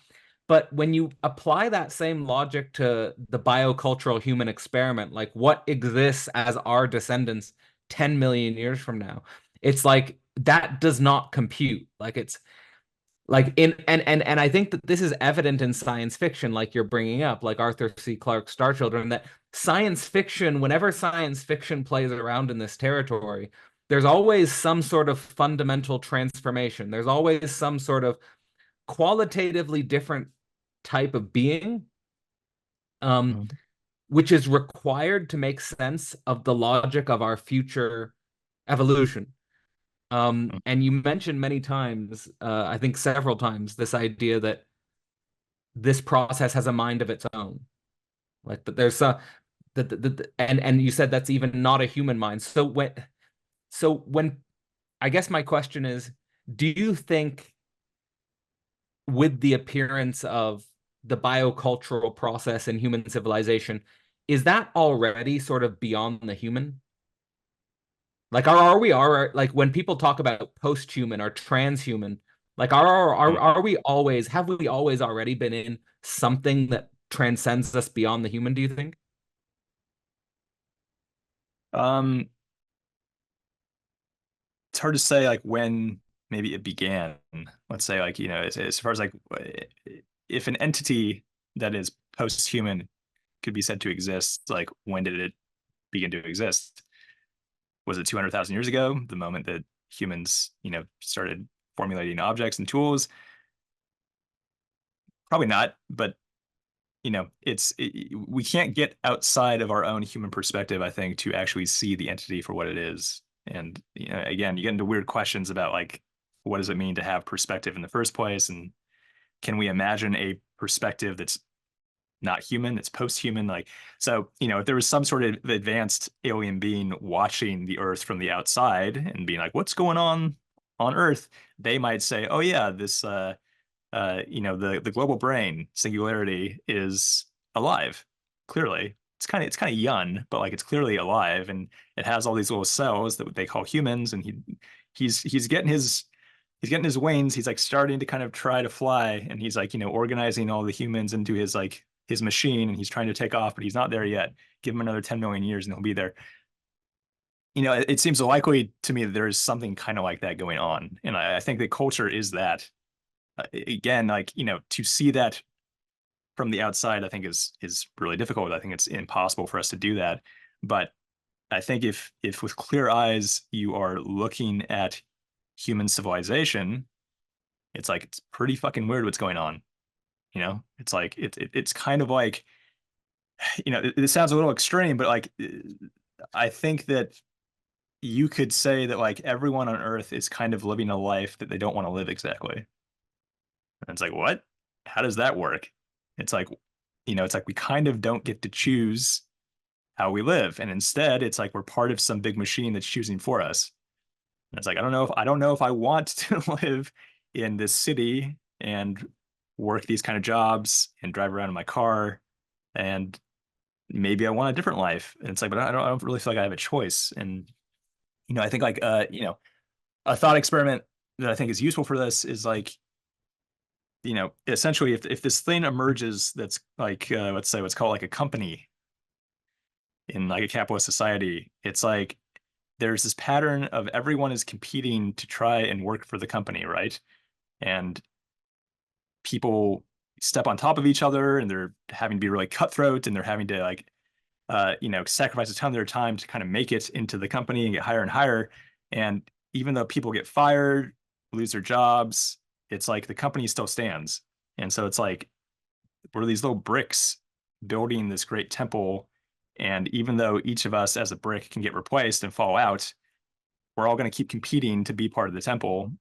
But when you apply that same logic to the biocultural human experiment, like what exists as our descendants 10 million years from now, it's like that does not compute. Like it's like in and I think that this is evident in science fiction, like you're bringing up, like Arthur C. Clarke's Star Children, that science fiction, whenever science fiction plays around in this territory, there's always some sort of fundamental transformation. There's always some sort of qualitatively different type of being, um, Mhm. which is required to make sense of the logic of our future evolution. And you mentioned many times, I think several times, this idea that this process has a mind of its own. Like that there's a and you said that's even not a human mind. So when I guess my question is, do you think with the appearance of the biocultural process in human civilization, is that already sort of beyond the human? Like, are we like when people talk about post-human or transhuman, Like, are we always, have we always already been in something that transcends us beyond the human, do you think? Um, it's hard to say like when maybe it began. Let's say like, as far as like if an entity that is post-human could be said to exist, like when did it begin to exist? Was it 200,000 years ago, the moment that humans, started formulating objects and tools? Probably not, but we can't get outside of our own human perspective, I think, to actually see the entity for what it is. And again, you get into weird questions about like what does it mean to have perspective in the first place, and can we imagine a perspective that's not human, it's post-human? Like, so, if there was some sort of advanced alien being watching the Earth from the outside and being like, what's going on Earth? They might say, oh yeah, this the global brain singularity is alive. Clearly, it's kind of young, but like it's clearly alive, and it has all these little cells that they call humans, and he's getting his wings. He's like starting to kind of try to fly, and he's like organizing all the humans into his machine, and he's trying to take off, but he's not there yet. Give him another 10 million years, and he'll be there. It seems likely to me that there is something kind of like that going on, and I think that culture is that. Again, like to see that from the outside, I think is really difficult. I think it's impossible for us to do that. But I think if with clear eyes you are looking at human civilization, it's like it's pretty fucking weird what's going on. It's like it's kind of like it sounds a little extreme, but like I think that you could say that like everyone on Earth is kind of living a life that they don't want to live exactly. And it's like, what? How does that work? It's like, it's like we kind of don't get to choose how we live. And instead, it's like we're part of some big machine that's choosing for us. And it's like, I don't know if I want to live in this city and work these kind of jobs and drive around in my car. And maybe I want a different life. And it's like, but I don't really feel like I have a choice. And, I think like, a thought experiment that I think is useful for this is like, essentially if this thing emerges that's like let's say what's called like a company in like a capitalist society, it's like there's this pattern of everyone is competing to try and work for the company, right? And people step on top of each other, and they're having to be really cutthroat, and they're having to like sacrifice a ton of their time to kind of make it into the company and get higher and higher. And even though people get fired, lose their jobs, it's like the company still stands. And so it's like we're these little bricks building this great temple. And even though each of us as a brick can get replaced and fall out, we're all going to keep competing to be part of the temple,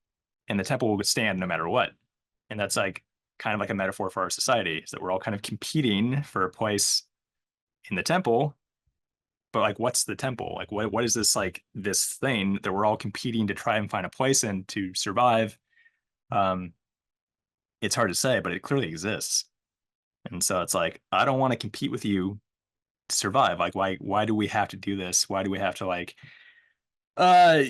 and the temple will stand no matter what. And that's like kind of like a metaphor for our society, is that we're all kind of competing for a place in the temple. But like, what's the temple? Like, what is this like this thing that we're all competing to try and find a place in to survive? Um, it's hard to say, but it clearly exists. And so it's like, I don't want to compete with you to survive. Like, why do we have to do this? Why do we have to like, uh,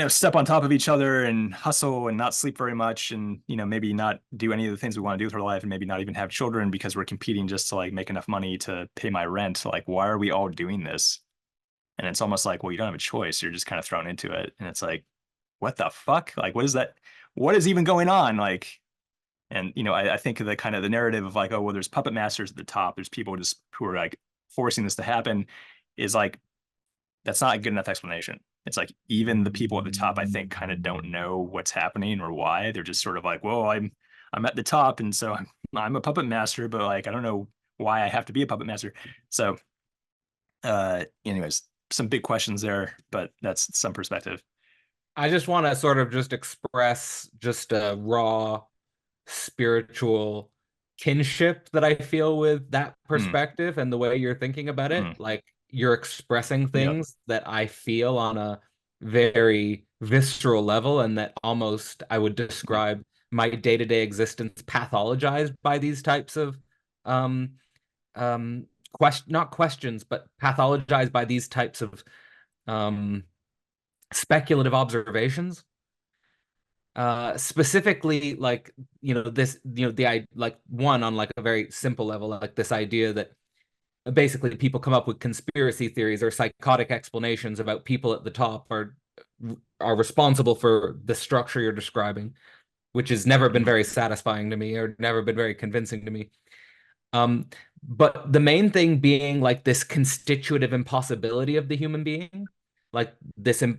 step on top of each other and hustle and not sleep very much, and maybe not do any of the things we want to do with our life, and maybe not even have children because we're competing just to like make enough money to pay my rent. Like, why are we all doing this? And it's almost like, well, you don't have a choice. You're just kind of thrown into it. And it's like, what the fuck? Like, what is that? What is even going on? Like, and I think the kind of the narrative of like, oh, well, there's puppet masters at the top. There's people just who are like forcing this to happen, is like, that's not a good enough explanation. It's like even the people at the top, I think, kind of don't know what's happening or why. They're just sort of like, well, I'm at the top, and so I'm a puppet master, but like I don't know why I have to be a puppet master. So anyways, some big questions there, but that's some perspective. I just want to sort of just express just a raw spiritual kinship that I feel with that Mm, perspective and the way you're thinking about it. mm, Like you're expressing yep. things that I feel on a very visceral level, and that almost I would Yep. describe my day-to-day existence pathologized by these types of um not questions, but pathologized by these types of um speculative observations. Specifically, like, this, like, one, on like a very simple level, like this idea that basically people come up with conspiracy theories or psychotic explanations about people at the top are responsible for the structure you're describing, which has never been Mhm. very satisfying to me or never been very convincing to me. Um, but the main thing being like this constitutive impossibility of the human being, like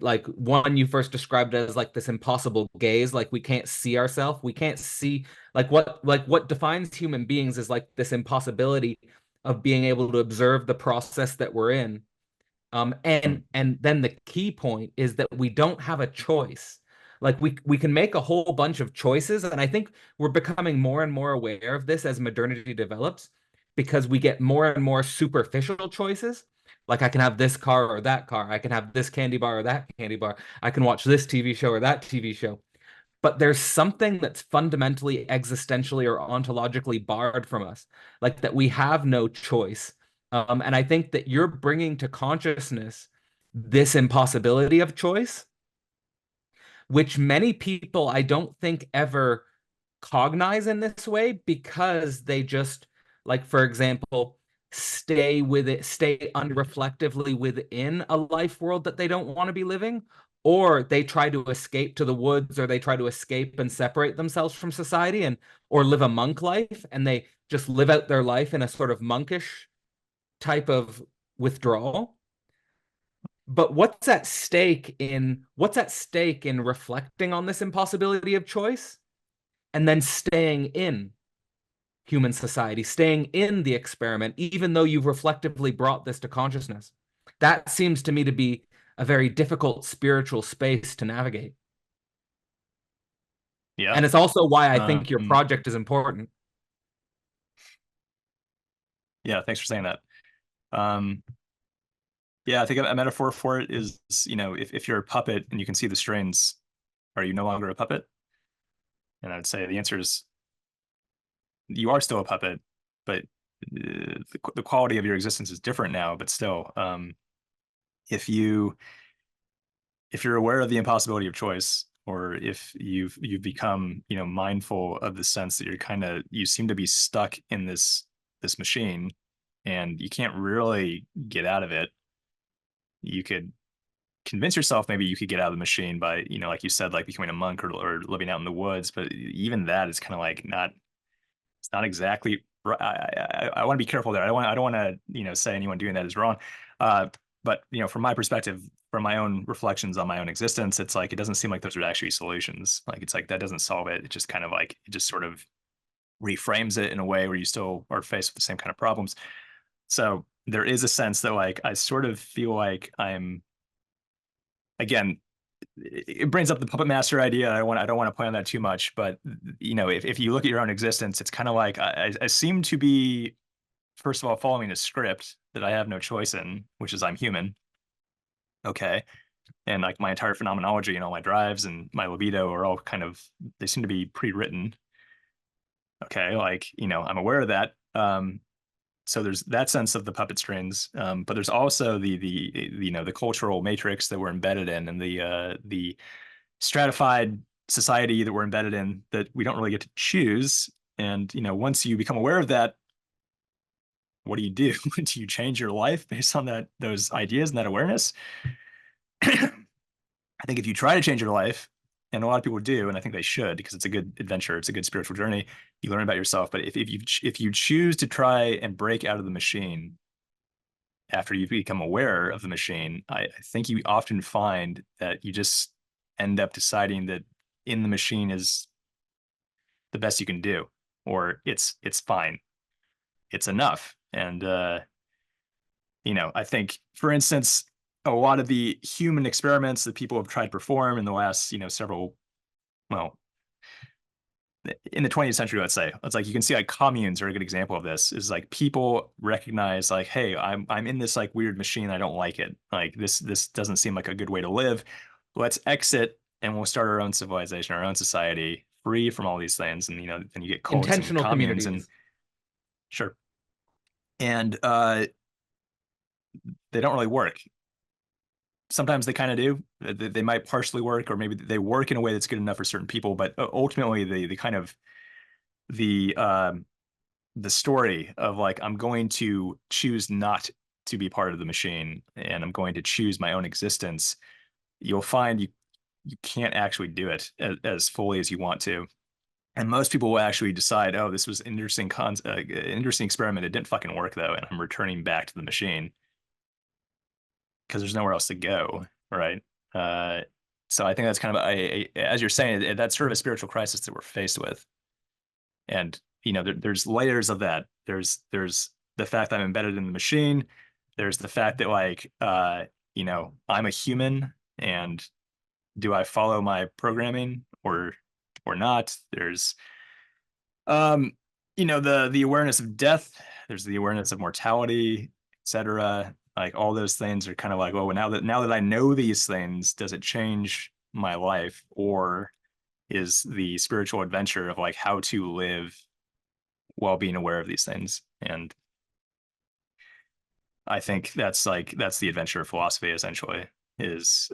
like one you first described as like this impossible gaze, like we can't see ourselves, we can't see like what defines human beings is like this impossibility of being able to observe the process that we're in. And then the key point is that we don't have a choice. Like we can make a whole bunch of choices, and I think we're becoming more and more aware of this as modernity develops, because we get more and more superficial choices. Like I can have this car or that car, I can have this candy bar or that candy bar, I can watch this TV show or that TV show. But there's something that's fundamentally, existentially, or ontologically barred from us, like that we have no choice. And I think that you're bringing to consciousness this impossibility of choice, which many people I don't think ever cognize in this way, because they just, like, for example, stay unreflectively within a life world that they don't want to be living, or they try to escape to the woods, or they try to escape and separate themselves from society, and or live a monk life, and they just live out their life in a sort of monkish type of withdrawal. But what's at stake in reflecting on this impossibility of choice and then staying in human society, staying in the experiment, even though you've reflectively brought this to consciousness? That seems to me to be a very difficult spiritual space to navigate. Yeah. And it's also why I think your Um, project is important. yeah. Thanks for saying that. Um, yeah, I think a metaphor for it is, if you're a puppet and you can see the strings, are you no longer a puppet? And I'd say the answer is you are still a puppet, but the quality of your existence is different now. But still, if you if you're aware of the impossibility of choice, or if you've become mindful of the sense that you seem to be stuck in this machine and you can't really get out of it, you could convince yourself maybe you could get out of the machine by like you said, like becoming a monk, or living out in the woods. But even that is kind of like not it's not exactly right. I want to be careful there. I don't want to say anyone doing that is wrong. Uh, but from my perspective, from my own reflections on my own existence, it's like it doesn't seem like those are actually solutions. Like it's like that doesn't solve it. It just kind of like it just sort of reframes it in a way where you still are faced with the same kind of problems. So there is a sense that like I sort of feel like I'm again, it brings up the puppet master idea. I don't want to play on that too much, but if you look at your own existence, it's kind of like I seem to be, first of all, following a script that I have no choice in, which is I'm human. Okay. And like my entire phenomenology and all my drives and my libido are all they seem to be pre-written. Okay. Like, I'm aware of that. So there's that sense of the puppet strings, but there's also the cultural matrix that we're embedded in, and the stratified society that we're embedded in that we don't really get to choose. And once you become aware of that, what do you do? Do you change your life based on those ideas and that awareness? I think if you try to change your life, and a lot of people do, and I think they should, because it's a good adventure, it's a good spiritual journey, you learn about yourself. But if you choose to try and break out of the machine after you become aware of the machine, I think you often find that you just end up deciding that in the machine is the best you can do, or it's fine, it's enough. And I think, for instance, a lot of the human experiments that people have tried to perform in the last several, well, in the 20th century, let's say, it's like you can see like communes are a good example of this. Is like people recognize like, hey, I'm in this like weird machine, I don't like it, like this doesn't seem like a good way to live, let's exit and we'll start our own civilization, our own society, free from all these things. And then you get cults and Intentional communes, and communities. sure. And they don't really work. sometimes they kind of do. They might partially work, or maybe they work in a way that's good enough for certain people. But ultimately, the kind of the story of like I'm going to choose not to be part of the machine, and I'm going to choose my own existence. You'll find you can't actually do it as fully as you want to. And most people will actually decide, oh, this was an interesting experiment. It didn't fucking work though, and I'm returning back to the machine because there's nowhere else to go, right? Uh, so I think that's kind of as you're saying, that's sort of a spiritual crisis that we're faced with. And there's layers of that. There's the fact that I'm embedded in the machine. There's the fact that like I'm a human, and do I follow my programming or not? There's um the awareness of death. There's the awareness of mortality, etc. Like all those things are kind of like, oh, now that I know these things, does it change my life, or is the spiritual adventure of like how to live while being aware of these things? And I think that's the adventure of philosophy essentially is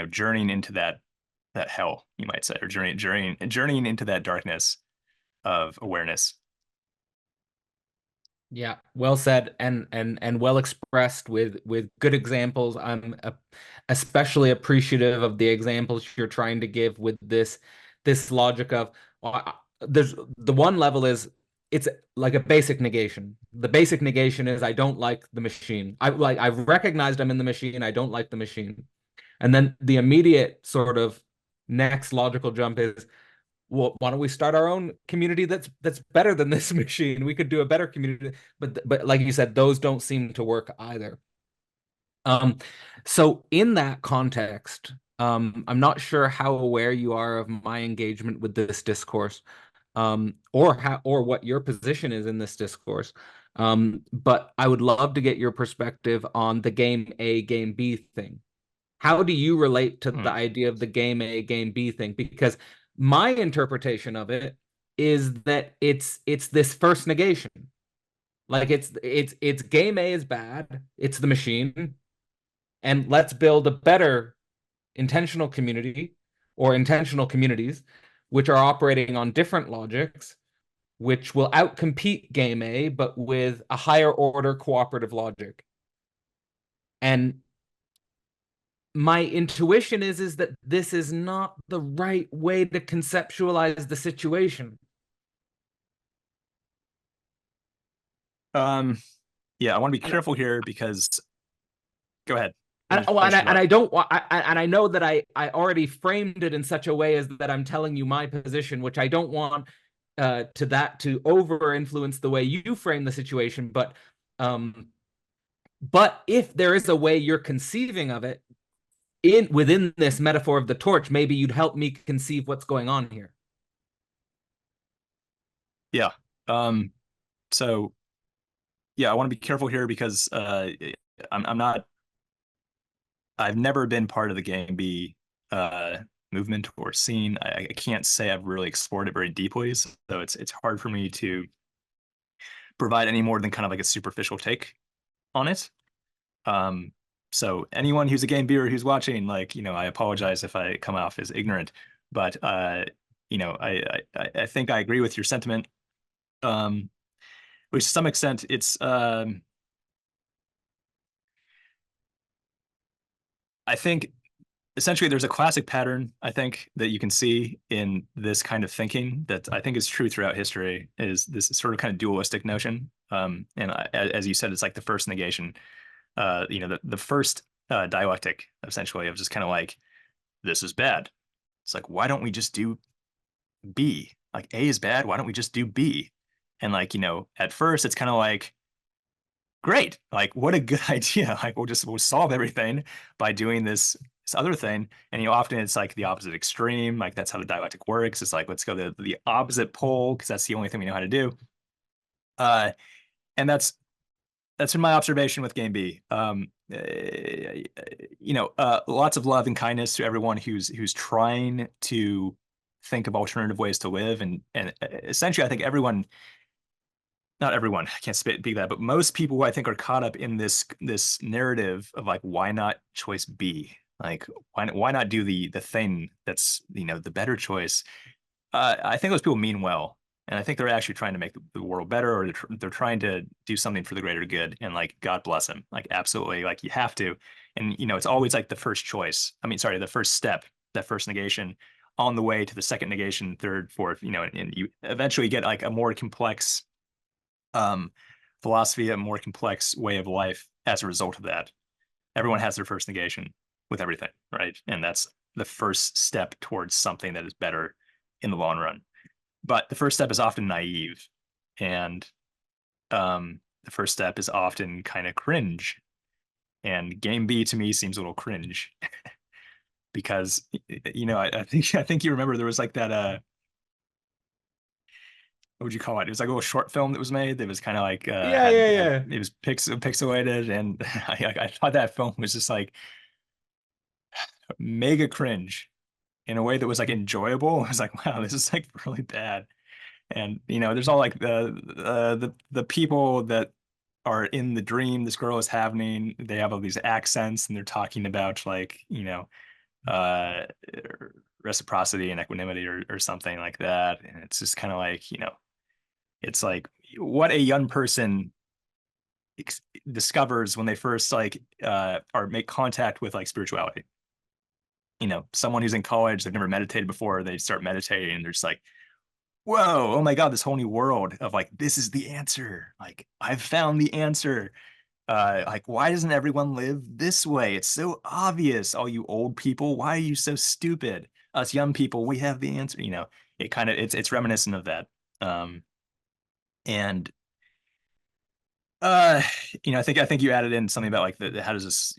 journeying into that hell, you might say, or journeying into that darkness of awareness. Yeah, well said and well expressed with good examples. Especially appreciative of the examples you're trying to give with this logic of there's the one level is it's like a basic negation. The basic negation is I don't like the machine. I've recognized I'm in the machine. I don't like the machine. And then the immediate sort of next logical jump is, well, why don't we start our own community that's better than this machine? We could do a better community. But like you said, those don't seem to work either. So in that context, I'm not sure how aware you are of my engagement with this discourse, or what your position is in this discourse. But I would love to get your perspective on the game A, game B thing. How do you relate to the idea of the game A, game B thing? Because my interpretation of it is that it's this first negation. Like it's game A is bad, it's the machine, and let's build a better intentional community or intentional communities which are operating on different logics, which will outcompete game A, but with a higher order cooperative logic. And my intuition is that this is not the right way to conceptualize the situation. Yeah, I want to be careful here because go ahead. And I don't want, and I know that I already framed it in such a way as that I'm telling you my position, which I don't want to over influence the way you frame the situation. But if there is a way you're conceiving of it within this metaphor of the torch, maybe you'd help me conceive what's going on here. Yeah. So yeah, I want to be careful here because I'm not. I've never been part of the game B movement or scene. I can't say I've really explored it very deeply, so it's hard for me to provide any more than kind of like a superficial take on it. So anyone who's a game beer who's watching, like, I apologize if I come off as ignorant, but I think I agree with your sentiment. Which to some extent it's I think essentially there's a classic pattern I think that you can see in this kind of thinking that I think is true throughout history is this sort of kind of dualistic notion. And as you said, it's like the first negation. The first dialectic essentially of just kind of like this is bad. It's like why don't we just do B? Like A is bad. Why don't we just do B? And like at first it's kind of like great. Like, what a good idea. Like, we'll solve everything by doing this other thing. And often it's like the opposite extreme. Like that's how the dialectic works. It's like let's go the opposite pole because that's the only thing we know how to do. And that's been my observation with Game B. Lots of love and kindness to everyone who's trying to think of alternative ways to live, and essentially, I think everyone not everyone, I can't speak that, but most people who I think are caught up in this narrative of like, why not choice B? Like, why not do the thing that's, the better choice? I think those people mean well, and I think they're actually trying to make the world better, or they're trying to do something for the greater good. And like, God bless them. Like, absolutely, like you have to. And it's always like the first choice. I mean, sorry, the first step, that first negation, on the way to the second negation, third, fourth. And you eventually get like a more complex um, philosophy, a more complex way of life as a result of that. Everyone has their first negation with everything, right? And that's the first step towards something that is better in the long run. But the first step is often naive, and the first step is often kind of cringe. And game B to me seems a little cringe because I think you remember there was like that what would you call it? It was like a little short film that was made that was kind of like Yeah, had yeah, had yeah. it was pixelated, and I thought that film was just like mega cringe in a way that was like enjoyable. I was like, wow, this is like really bad. And there's all like the people that are in the dream this girl is having. They have all these accents, and they're talking about like uh reciprocity and equanimity, or something like that. And it's just kind of like it's like what a young person discovers when they first like or make contact with like spirituality. Someone who's in college, they've never meditated before, they start meditating, and they're just like, whoa, oh my God, this whole new world of like, this is the answer. Like, I've found the answer. Like, why doesn't everyone live this way? It's so obvious. All you old people, why are you so stupid? Us young people, we have the answer. It's reminiscent of that. And uh, I think you added in something about like how does this,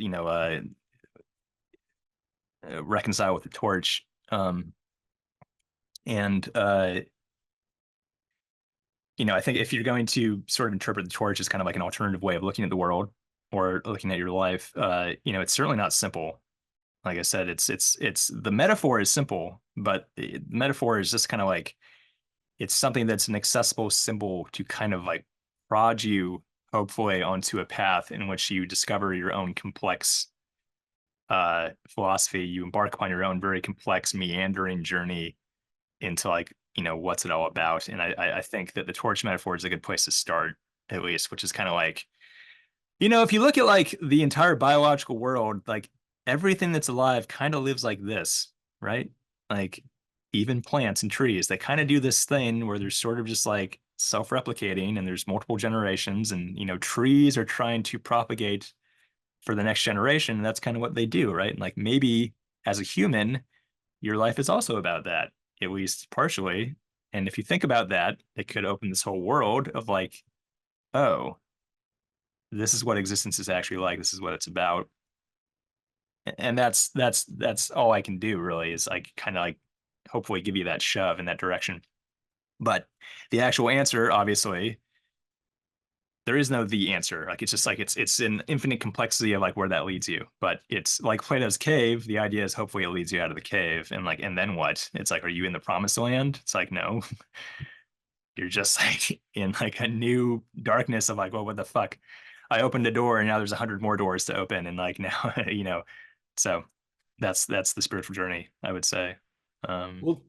reconcile with the torch? And I think if you're going to sort of interpret the torch as kind of like an alternative way of looking at the world or looking at your life, it's certainly not simple. Like I said, it's the metaphor is simple, but the metaphor is just kind of like it's something that's an accessible symbol to kind of like prod you, hopefully, onto a path in which you discover your own complex philosophy. You embark upon your own very complex, meandering journey into like what's it all about. And I think that the torch metaphor is a good place to start, at least, which is kind of like if you look at like the entire biological world, like everything that's alive kind of lives like this, right? Like even plants and trees, they kind of do this thing where they're sort of just like self-replicating, and there's multiple generations, and trees are trying to propagate for the next generation, and that's kind of what they do, right? And like maybe as a human, your life is also about that, at least partially. And if you think about that, it could open this whole world of like, oh, this is what existence is actually like. This is what it's about. And that's all I can do really, is like kind of like hopefully give you that shove in that direction. But the actual answer, obviously, there is no the answer. Like it's just like it's an infinite complexity of like where that leads you. But it's like Plato's cave. The idea is hopefully it leads you out of the cave, and like and then what? It's like, are you in the promised land? It's like no, you're just like in like a new darkness of like, well, what the fuck? I opened a door, and now there's 100 more doors to open, and like now So that's the spiritual journey, I would say. Um, Well,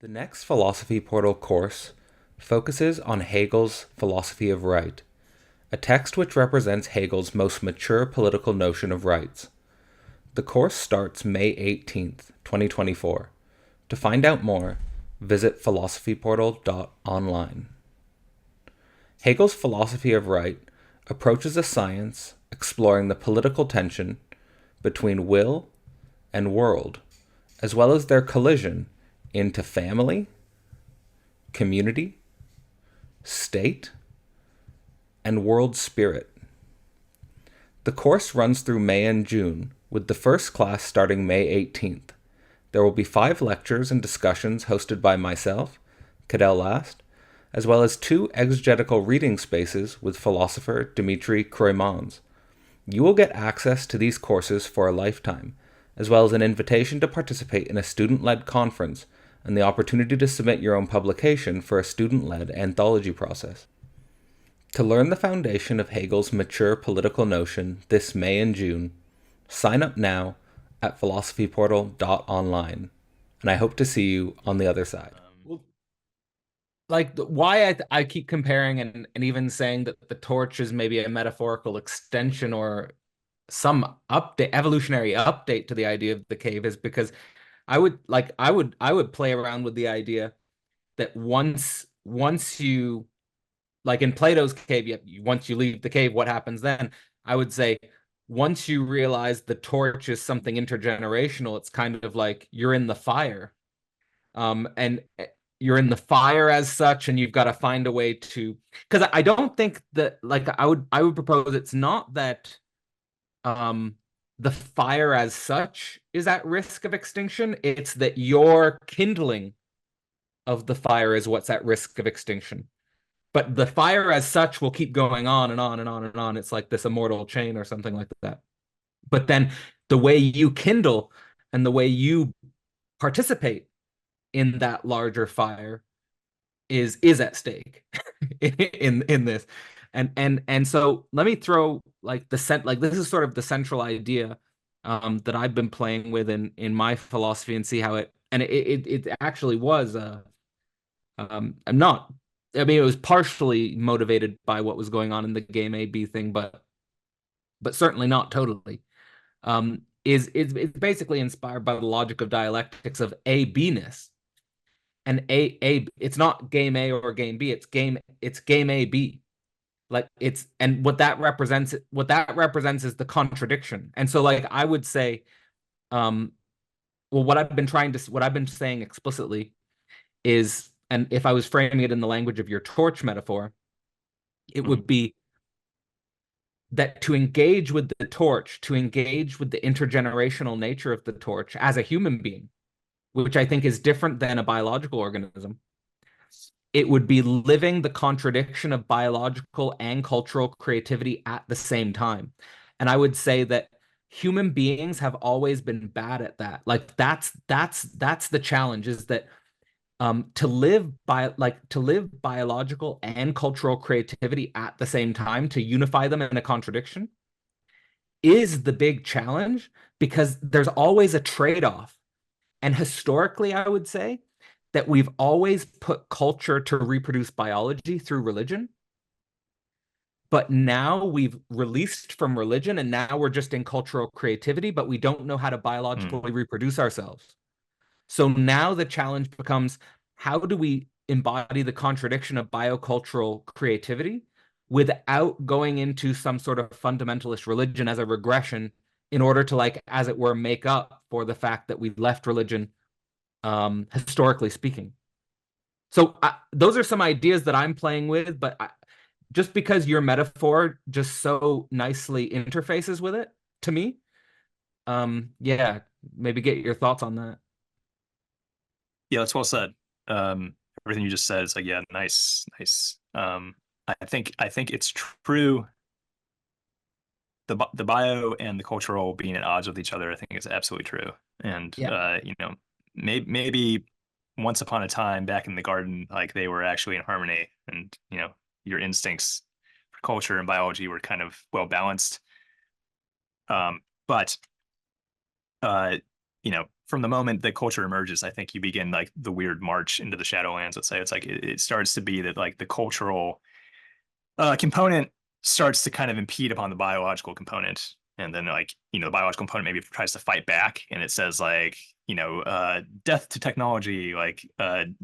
the next philosophy portal course focuses on Hegel's philosophy of right, a text which represents Hegel's most mature political notion of rights. The course starts May 18th, 2024. To find out more, visit philosophyportal.online. Hegel's philosophy of right approaches a science exploring the political tension between will and world, as well as their collision into family, community, state, and world spirit. The course runs through May and June, with the first class starting May 18th. There will be 5 lectures and discussions hosted by myself, Cadell Last, as well as 2 exegetical reading spaces with philosopher Dimitri Kroimans. You will get access to these courses for a lifetime, as well as an invitation to participate in a student-led conference and the opportunity to submit your own publication for a student-led anthology process. To learn the foundation of Hegel's mature political notion this May and June, sign up now at philosophyportal.online, and I hope to see you on the other side. Well, like why I keep comparing and even saying that the torch is maybe a metaphorical extension or some evolutionary update to the idea of the cave is because I would play around with the idea that once you, like in Plato's cave, once you leave the cave, what happens then? I would say once you realize the torch is something intergenerational, it's kind of like you're in the fire. And you're in the fire as such, and you've got to find a way to, because I don't think that, like, I would propose it's not that the fire as such is at risk of extinction. It's that your kindling of the fire is what's at risk of extinction. But the fire as such will keep going on and on and on and on. It's like this immortal chain or something like that. But then the way you kindle and the way you participate in that larger fire is at stake in this. And so let me throw like this is sort of the central idea that I've been playing with in my philosophy, and see how it actually was I'm not, I mean, it was partially motivated by what was going on in the game A-B thing, but certainly not totally. It's basically inspired by the logic of dialectics of A-B-ness. And it's not game A or game B, it's game A B. Like and what that represents is the contradiction. And so like I would say, well, what I've been saying explicitly is, and if I was framing it in the language of your torch metaphor, it would be that to engage with the torch, to engage with the intergenerational nature of the torch as a human being, which I think is different than a biological organism, it would be living the contradiction of biological and cultural creativity at the same time. And I would say that human beings have always been bad at that. Like that's the challenge, is that to live biological and cultural creativity at the same time, to unify them in a contradiction, is the big challenge, because there's always a trade-off. And historically, I would say that we've always put culture to reproduce biology through religion. But now we've released from religion, and now we're just in cultural creativity, but we don't know how to biologically reproduce ourselves. So now the challenge becomes, how do we embody the contradiction of biocultural creativity without going into some sort of fundamentalist religion as a regression, in order to, like, as it were, make up for the fact that we left religion, historically speaking. So those are some ideas that I'm playing with, but just because your metaphor just so nicely interfaces with it to me, yeah, maybe get your thoughts on that. Yeah, that's well said. Everything you just said is like, yeah, nice. I think it's true. The bio and the cultural being at odds with each other, I think is absolutely true. And Yeah. maybe once upon a time back in the garden, like they were actually in harmony, and your instincts for culture and biology were kind of well balanced. But from the moment that culture emerges, I think you begin like the weird march into the shadowlands. Let's say it's like it starts to be that like the cultural component starts to kind of impede upon the biological component, and then like the biological component maybe tries to fight back, and it says like death to technology, like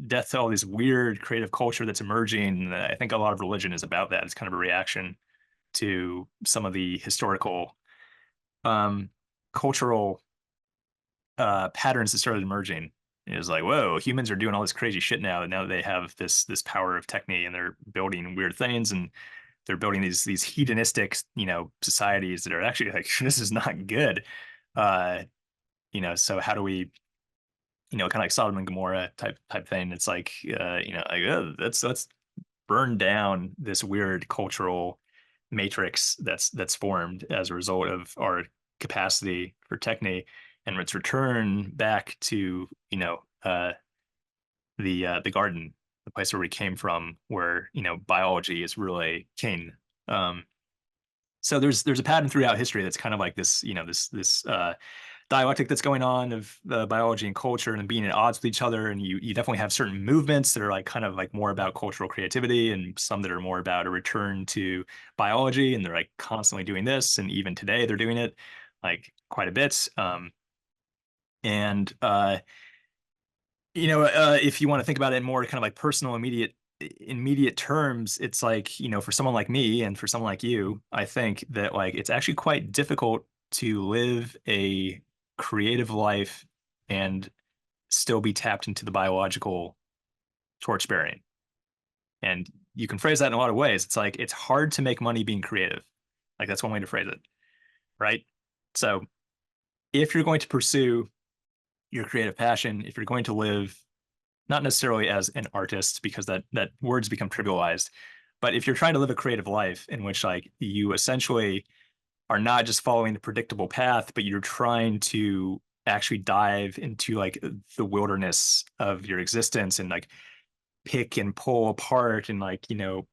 death to all this weird creative culture that's emerging. I think a lot of religion is about that. It's kind of a reaction to some of the historical cultural patterns that started emerging. It was like, whoa, humans are doing all this crazy shit now, and now they have this power of techni, and they're building weird things, and they're building these hedonistic, societies that are actually like, this is not good. So how do we, kind of like Sodom and Gomorrah type thing? It's like, let's burn down this weird cultural matrix that's formed as a result of our capacity for techni, and let's return back to the garden the place where we came from, where, you know, biology is really king. So there's a pattern throughout history that's kind of like this, you know, this dialectic that's going on of biology and culture and being at odds with each other. And you definitely have certain movements that are like kind of like more about cultural creativity, and some that are more about a return to biology, and they're like constantly doing this. And even today they're doing it like quite a bit. And you know, if you want to think about it in more kind of like personal, immediate terms, it's like, you know, for someone like me and for someone like you, I think that like it's actually quite difficult to live a creative life and still be tapped into the biological torch bearing. And you can phrase that in a lot of ways. It's like it's hard to make money being creative. Like that's one way to phrase it, right? So if you're going to pursue your creative passion, if you're going to live not necessarily as an artist, because that words become trivialized, but if you're trying to live a creative life in which like you essentially are not just following the predictable path, but you're trying to actually dive into like the wilderness of your existence and like pick and pull apart and like, you know,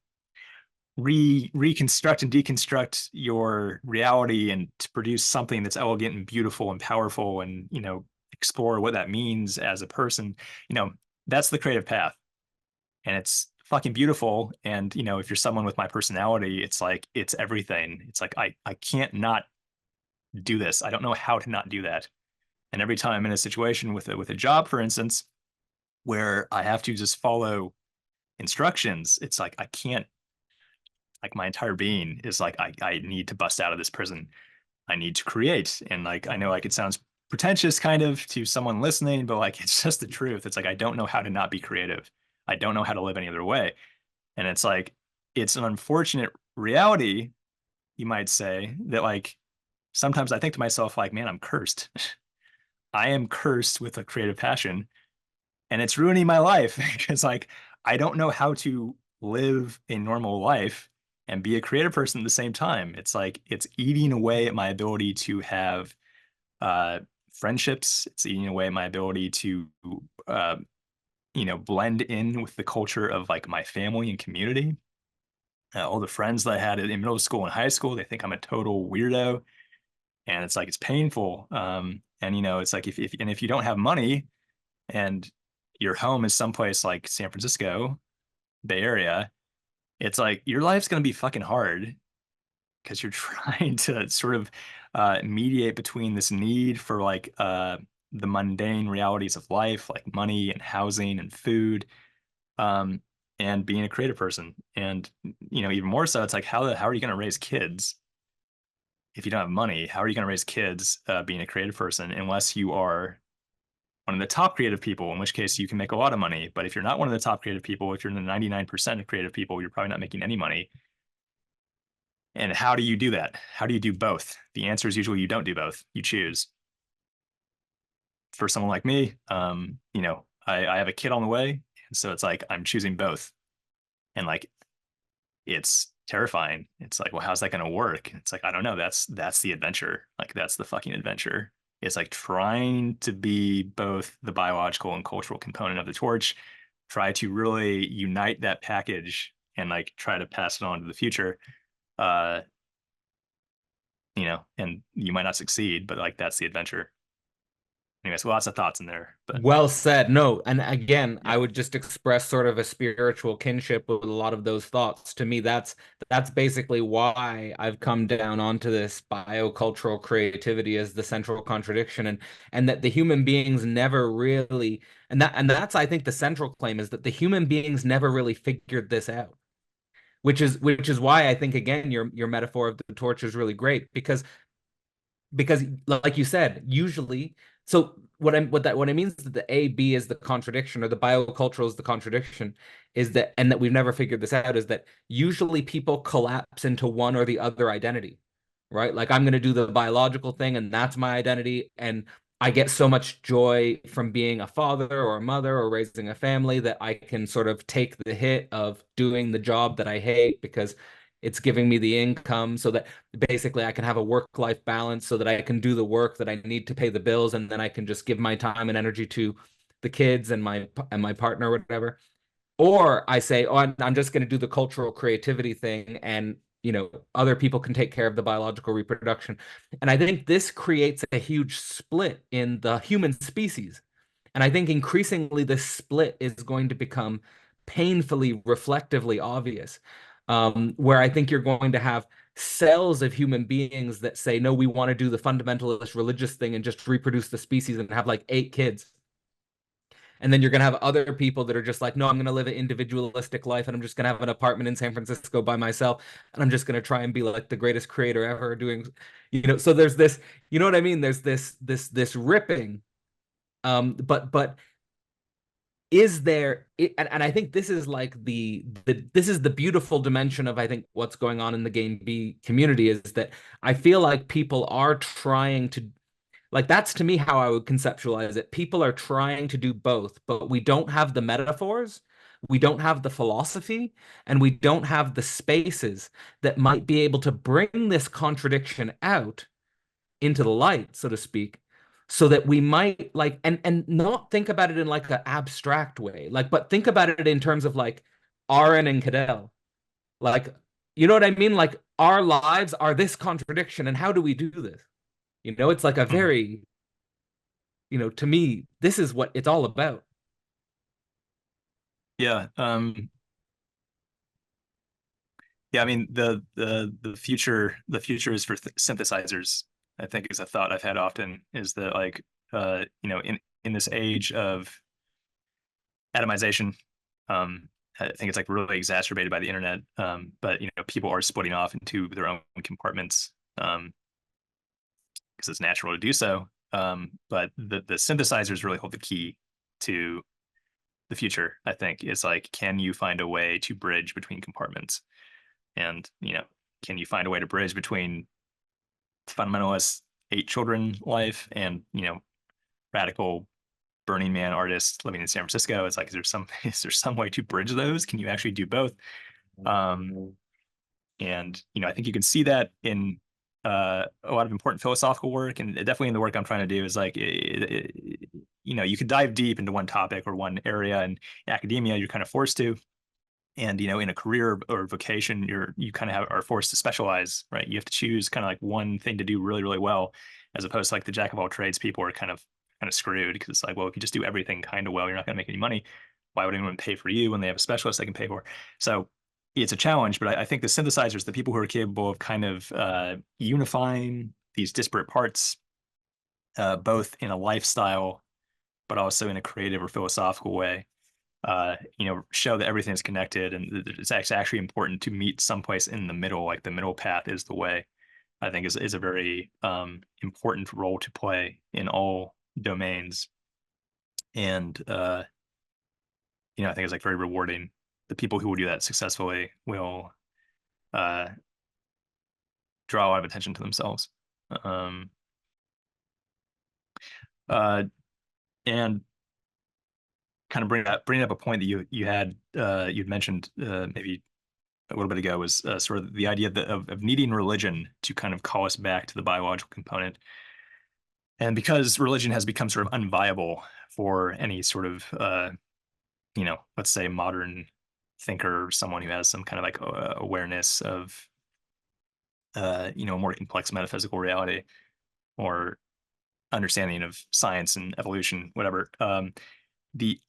reconstruct and deconstruct your reality and to produce something that's elegant and beautiful and powerful, and, you know, explore what that means as a person, you know, that's the creative path. And it's fucking beautiful. And, you know, if you're someone with my personality, it's like it's everything. It's like I can't not do this. I don't know how to not do that. And every time I'm in a situation with a job, for instance, where I have to just follow instructions, it's like I can't, like my entire being is like I need to bust out of this prison. I need to create. And like I know like it sounds pretentious kind of to someone listening, but like it's just the truth. It's like I don't know how to not be creative. I don't know how to live any other way. And it's like it's an unfortunate reality, you might say, that like sometimes I think to myself, like, man, I'm cursed. I am cursed with a creative passion, and it's ruining my life because like I don't know how to live a normal life and be a creative person at the same time. It's like it's eating away at my ability to have uh friendships. It's eating away at my ability to uh you know, blend in with the culture of like my family and community. All the friends that I had in middle school and high school, they think I'm a total weirdo, and it's like it's painful. And you know, it's like if you don't have money and your home is someplace like San Francisco, Bay Area, it's like your life's gonna be fucking hard because you're trying to sort of mediate between this need for like the mundane realities of life, like money and housing and food, um, and being a creative person. And you know, even more so, it's like how are you gonna raise kids if you don't have money? How are you gonna raise kids being a creative person unless you are one of the top creative people, in which case you can make a lot of money. But if you're not one of the top creative people, if you're in the 99% of creative people, you're probably not making any money. And how do you do that? How do you do both? The answer is usually you don't do both. You choose. For someone like me, you know, I have a kid on the way, and so it's like I'm choosing both, and like it's terrifying. It's like, well, how's that going to work? It's like I don't know. That's the adventure. Like that's the fucking adventure. It's like trying to be both the biological and cultural component of the torch, try to really unite that package and like try to pass it on to the future. Uh, you know, and you might not succeed, but like that's the adventure. Anyways, lots of thoughts in there, but Well said. No, and again, yeah. I would just express sort of a spiritual kinship with a lot of those thoughts. To me, that's basically why I've come down onto this biocultural creativity as the central contradiction, and that the human beings never really, and that's I think the central claim is that the human beings never really figured this out. Which is why I think again your metaphor of the torch is really great because like you said, usually so what I mean is that the A B is the contradiction or the biocultural is the contradiction is that and that we've never figured this out is that usually people collapse into one or the other identity, right? Like I'm going to do the biological thing and that's my identity, and I get so much joy from being a father or a mother or raising a family that I can sort of take the hit of doing the job that I hate because it's giving me the income so that basically I can have a work-life balance so that I can do the work that I need to pay the bills, and then I can just give my time and energy to the kids and my partner or whatever. Or I say, oh, I'm just going to do the cultural creativity thing, and other people can take care of the biological reproduction. And I think this creates a huge split in the human species. And I think increasingly this split is going to become painfully, reflectively obvious, where I think you're going to have cells of human beings that say, no, we want to do the fundamentalist religious thing and just reproduce the species and have like 8 kids. And then you're going to have other people that are just like, no, I'm going to live an individualistic life and I'm just going to have an apartment in San Francisco by myself. And I'm just going to try and be like the greatest creator ever doing, so there's this, you know what I mean? There's this ripping. But is there, and I think this is like this is the beautiful dimension of, I think, what's going on in the game B community, is that I feel like people are trying to, like, that's to me how I would conceptualize it. People are trying to do both, but we don't have the metaphors, we don't have the philosophy, and we don't have the spaces that might be able to bring this contradiction out into the light, so to speak, so that we might like and not think about it in like an abstract way, like, but think about it in terms of like Arran and Cadell. Like, you know what I mean? Like, our lives are this contradiction, and how do we do this? It's like a very, to me, this is what it's all about. Yeah. Yeah, I mean, the future is for synthesizers, I think, is a thought I've had often, is that like in this age of atomization, I think it's like really exacerbated by the internet. But people are splitting off into their own compartments, because it's natural to do so. But the synthesizers really hold the key to the future, I think, is like, can you find a way to bridge between compartments? And can you find a way to bridge between fundamentalist 8 children life and radical Burning Man artist living in San Francisco? It's like, is there some way to bridge those? Can you actually do both? And I think you can see that in a lot of important philosophical work, and definitely in the work I'm trying to do, is like, you could dive deep into one topic or one area, and in academia you're kind of forced to. And in a career or vocation, you kind of are forced to specialize, right? You have to choose kind of like one thing to do really, really well, as opposed to like the jack of all trades people are kind of screwed, because it's like, well, if you just do everything kind of well, you're not going to make any money. Why would anyone pay for you when they have a specialist they can pay for? So it's a challenge, but I think the synthesizers, the people who are capable of kind of unifying these disparate parts, both in a lifestyle, but also in a creative or philosophical way, show that everything is connected, and it's actually important to meet someplace in the middle. Like, the middle path is the way, I think, is a very important role to play in all domains. And I think it's like very rewarding. The people who will do that successfully will draw a lot of attention to themselves. And kind of bring up a point that you'd mentioned maybe a little bit ago, was sort of the idea of needing religion to kind of call us back to the biological component. And because religion has become sort of unviable for any sort of let's say modern thinker, or someone who has some kind of like awareness of a more complex metaphysical reality, or understanding of science and evolution, whatever, the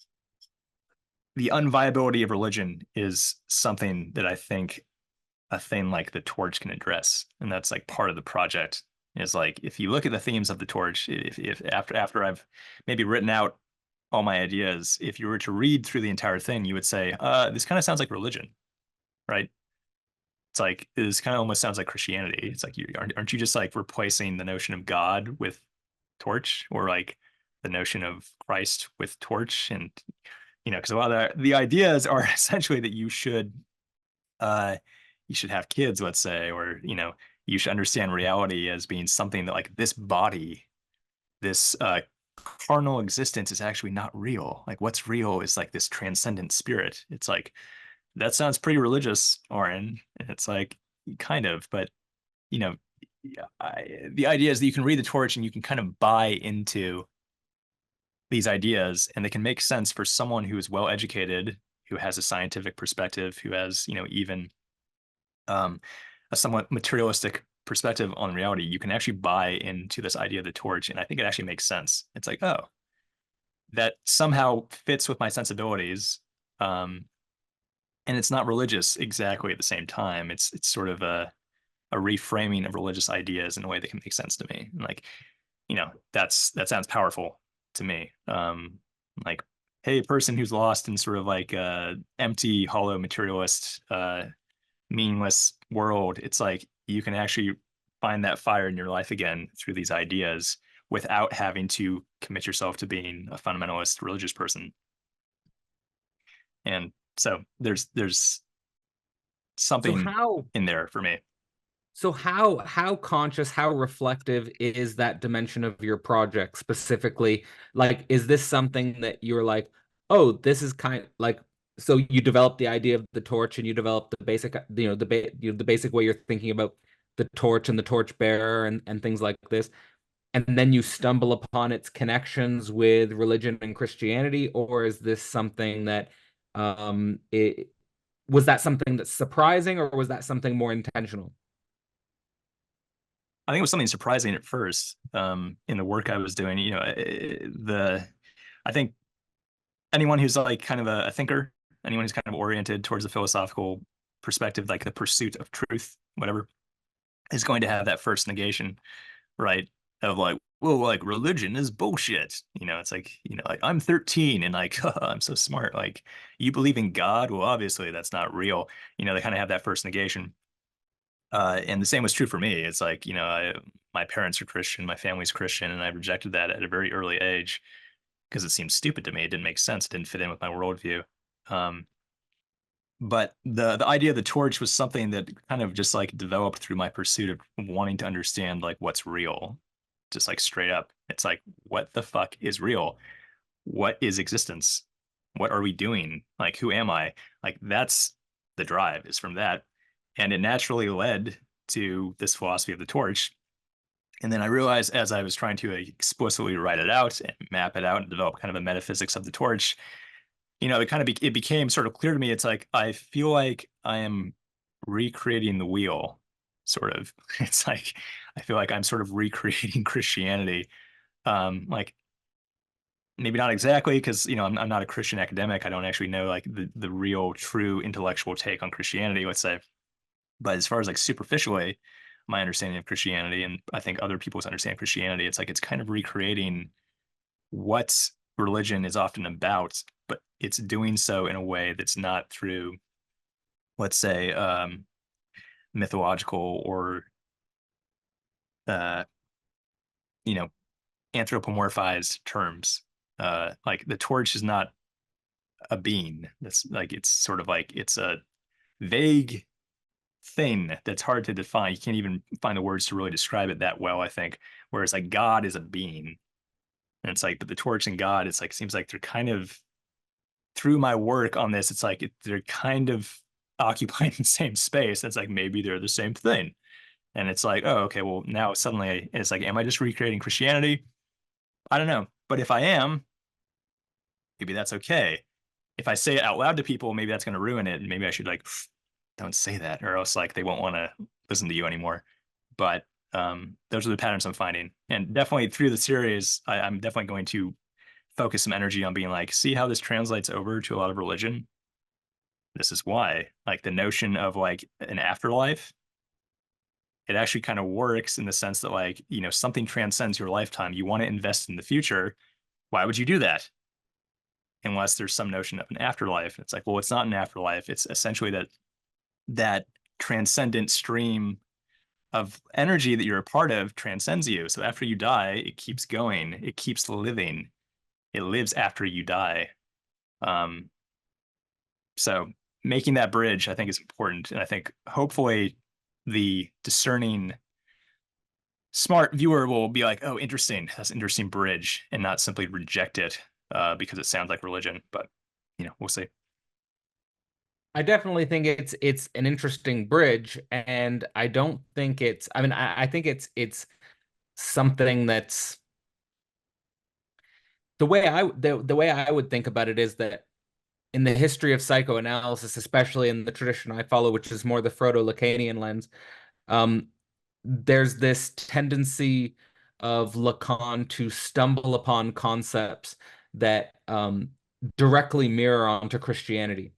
unviability of religion is something that I think a thing like the Torch can address. And that's like part of the project, is like, if you look at the themes of the Torch, if after I've maybe written out all my ideas, if you were to read through the entire thing, you would say, this kind of sounds like religion, right? It's like, this kind of almost sounds like Christianity. It's like, aren't you just like replacing the notion of God with Torch, or like the notion of Christ with Torch? And because a lot of the ideas are essentially that you should have kids, let's say, or you should understand reality as being something that, like, this body, this carnal existence, is actually not real. Like, what's real is like this transcendent spirit. It's like, that sounds pretty religious, Arran. And it's like, kind of, but the idea is that you can read the Torch and you can kind of buy into these ideas, and they can make sense for someone who is well educated, who has a scientific perspective, who has, even a somewhat materialistic perspective on reality, you can actually buy into this idea of the torch. And I think it actually makes sense. It's like, oh, that somehow fits with my sensibilities. And it's not religious exactly at the same time. It's sort of a reframing of religious ideas in a way that can make sense to me. And like, that sounds powerful to me. Like, hey, person who's lost in sort of like empty, hollow, materialist, meaningless world, it's like you can actually find that fire in your life again through these ideas without having to commit yourself to being a fundamentalist religious person. And so there's So something how in there for me. So how conscious, how reflective is that dimension of your project specifically? Like, is this something that you're like, oh, this is kind like, so you develop the idea of the torch and you develop the basic, the basic way you're thinking about the torch and the torch bearer and things like this, and then you stumble upon its connections with religion and Christianity, or is this something that it was that something that's surprising, or was that something more intentional? I think it was something surprising at first in the work I was doing. I think anyone who's like kind of a thinker, anyone who's kind of oriented towards the philosophical perspective, like the pursuit of truth, whatever, is going to have that first negation, right? Of like, well, like religion is bullshit. It's like, like I'm 13 and like I'm so smart. Like you believe in God? Well, obviously that's not real. They kind of have that first negation. And the same was true for me. It's like, my parents are Christian, my family's Christian, and I rejected that at a very early age because it seemed stupid to me. It didn't make sense. It didn't fit in with my worldview. Um, but the idea of the torch was something that kind of just like developed through my pursuit of wanting to understand like what's real, just like straight up. It's like, what the fuck is real? What is existence? What are we doing? Like, who am I? Like, that's the drive is from that. And it naturally led to this philosophy of the torch. And then I realized as I was trying to explicitly write it out and map it out and develop kind of a metaphysics of the torch, it kind of it became sort of clear to me. It's like I feel like I am recreating the wheel, sort of. It's like I feel like I'm sort of recreating Christianity. Like maybe not exactly because I'm not a Christian academic. I don't actually know like the real true intellectual take on Christianity, let's say. But as far as like superficially, my understanding of Christianity and I think other people's understanding of Christianity, it's like it's kind of recreating what religion is often about, but it's doing so in a way that's not through, let's say, mythological or uh, you know, anthropomorphized terms. Like the torch is not a being. That's like it's sort of like it's a vague thing that's hard to define. You can't even find the words to really describe it that well, I think. Whereas like God is a being. And it's like, but the torch and God, it's like seems like they're kind of through my work on this, it's like they're kind of occupying the same space. It's like maybe they're the same thing. And it's like, oh, okay, well, now suddenly it's like, am I just recreating Christianity? I don't know. But if I am, maybe that's okay. If I say it out loud to people, maybe that's going to ruin it. And maybe I should like, don't say that, or else like they won't want to listen to you anymore. But those are the patterns I'm finding. And definitely through the series, I'm definitely going to focus some energy on being like, see how this translates over to a lot of religion. This is why, like the notion of like an afterlife, it actually kind of works in the sense that like, something transcends your lifetime. You want to invest in the future. Why would you do that? Unless there's some notion of an afterlife. It's like, well, it's not an afterlife. It's essentially that transcendent stream of energy that you're a part of transcends you. So after you die, it keeps going. It keeps living. It lives after you die. So making that bridge, I think, is important. And I think hopefully the discerning, smart viewer will be like, oh, interesting. That's an interesting bridge and not simply reject it because it sounds like religion. But, we'll see. I definitely think it's an interesting bridge, and I don't think it's. I mean, I think it's something that's the way I would think about it is that in the history of psychoanalysis, especially in the tradition I follow, which is more the Frodo-Lacanian lens, there's this tendency of Lacan to stumble upon concepts that directly mirror onto Christianity.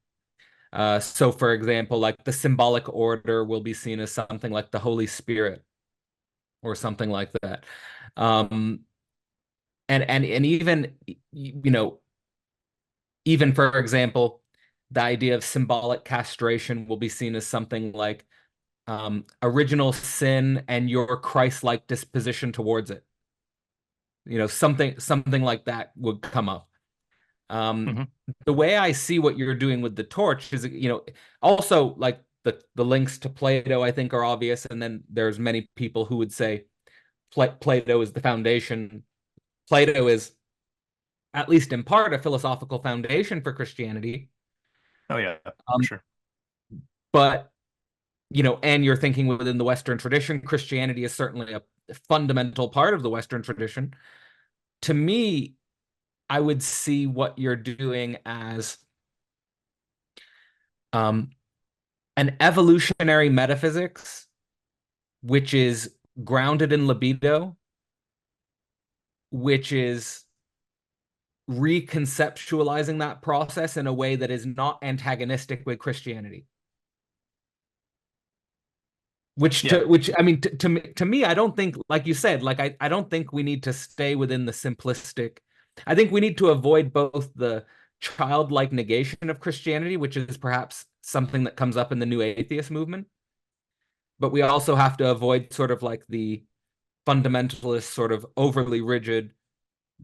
So, for example, like the symbolic order will be seen as something like the Holy Spirit or something like that. And even, you know, even for example, the idea of symbolic castration will be seen as something like original sin and your Christ-like disposition towards it. You know, something like that would come up. Mhm. The way I see what you're doing with the torch is, you know, also like the links to Plato, I think, are obvious, and then there's many people who would say Plato is the foundation. Plato is, at least in part, a philosophical foundation for Christianity. Oh yeah, for Um, sure. but you know, and you're thinking within the Western tradition, Christianity is certainly a fundamental part of the Western tradition. To me, I would see what you're doing as um, an evolutionary metaphysics, which is grounded in libido, which is reconceptualizing that process in a way that is not antagonistic with Christianity. Which Yeah. I mean, to me, I don't think, like you said, like I don't think we need to stay within the simplistic. I think we need to avoid both the childlike negation of Christianity, which is perhaps something that comes up in the new atheist movement, but we also have to avoid sort of like the fundamentalist, sort of overly rigid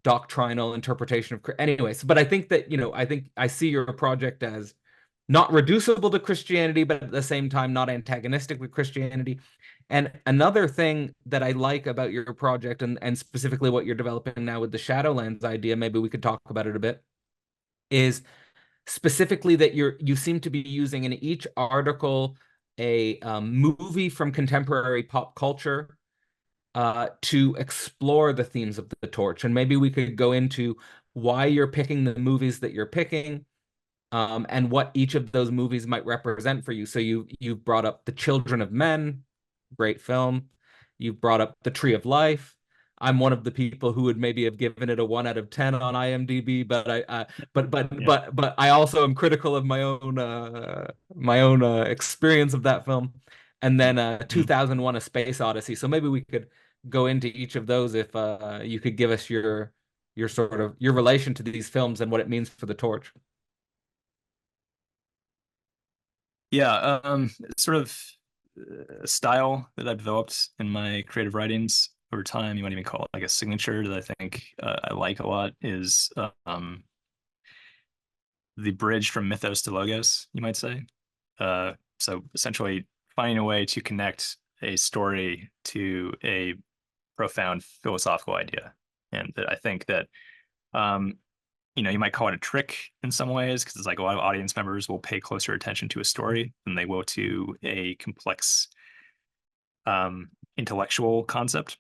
doctrinal interpretation of anyways. But I think that, you know, I think I see your project as not reducible to Christianity, but at the same time not antagonistic with Christianity. And another thing that I like about your project, and specifically what you're developing now with the shadowlands idea, maybe we could talk about it a bit, is specifically that you seem to be using in each article a movie from contemporary pop culture to explore the themes of the torch. And maybe we could go into why you're picking the movies that you're picking, and what each of those movies might represent for you. So you've brought up The Children of Men, great film. You've brought up The Tree of Life. I'm one of the people who would maybe have given it a 1 out of 10 on IMDb, but Yeah. but I also am critical of my own experience of that film. And then Mhm. 2001: A Space Odyssey. So maybe we could go into each of those if you could give us your sort of your relation to these films and what it means for the torch. Yeah. Sort of a style that I've developed in my creative writings over time. You might even call it like a signature that I think I like a lot is the bridge from mythos to logos, you might say. So essentially finding a way to connect a story to a profound philosophical idea. And that I think that um, you might call it a trick in some ways, because it's like a lot of audience members will pay closer attention to a story than they will to a complex intellectual concept.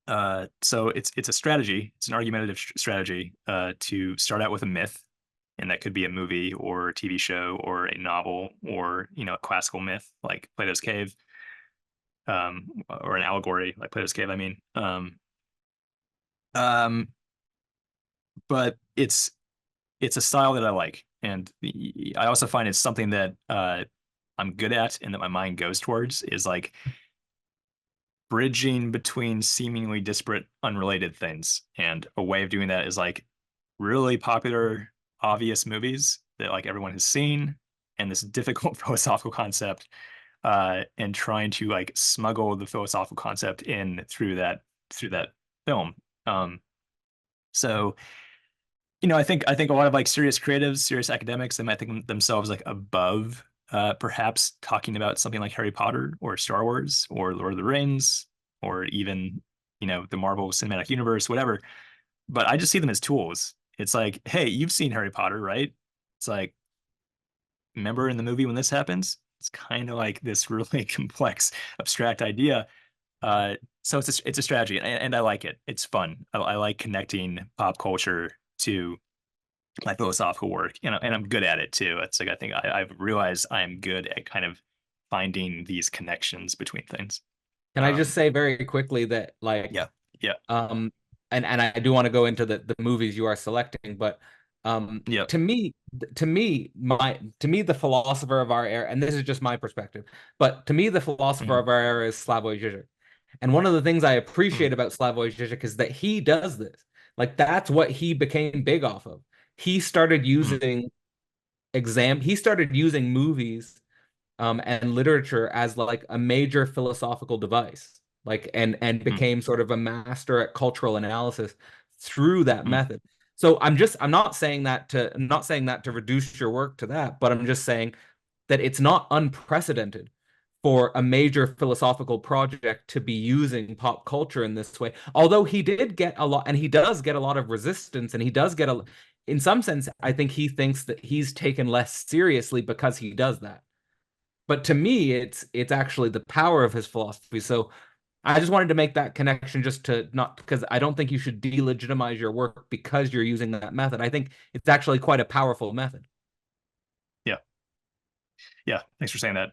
So it's a strategy, it's an argumentative strategy to start out with a myth, and that could be a movie or a TV show or a novel or a classical myth like Plato's Cave, or an allegory like Plato's Cave. I mean, um, but it's a style that I like, and I also find it's something that I'm good at, and that my mind goes towards is like bridging between seemingly disparate, unrelated things. And a way of doing that is like really popular, obvious movies that like everyone has seen, and this difficult philosophical concept, and trying to like smuggle the philosophical concept in through that film. So I think a lot of like serious creatives, serious academics, they might think themselves like above perhaps talking about something like Harry Potter or Star Wars or Lord of the Rings or even, the Marvel Cinematic Universe, whatever. But I just see them as tools. It's like, hey, you've seen Harry Potter, right? It's like, remember in the movie when this happens? It's kind of like this really complex, abstract idea. So it's a strategy, and I like it. It's fun. I like connecting pop culture to my philosophical work, and I'm good at it too. It's like I think I've realized I'm good at kind of finding these connections between things. Can I just say very quickly that Yeah, yeah, and I do want to go into the movies you are selecting, but yeah. to me the philosopher of our era, and this is just my perspective, but to me the philosopher Mm, of our era is Slavoj Žižek. And one of the things I mm, appreciate about Slavoj Žižek is that he does this. Like that's what he became big off of. He started mm, using he started using movies and literature as like a major philosophical device, like and mm, became sort of a master at cultural analysis through that mm, method. So I'm not saying that to I'm not saying that to reduce your work to that, but I'm just saying that it's not unprecedented for a major philosophical project to be using pop culture in this way. Although he did get a lot, and he does get a lot of resistance, and he does get in some sense, I think he thinks that he's taken less seriously because he does that. But to me, it's actually the power of his philosophy. So I just wanted to make that connection just to not because I don't think you should delegitimize your work because you're using that method. I think it's actually quite a powerful method. yeah, yeah. Thanks for saying that.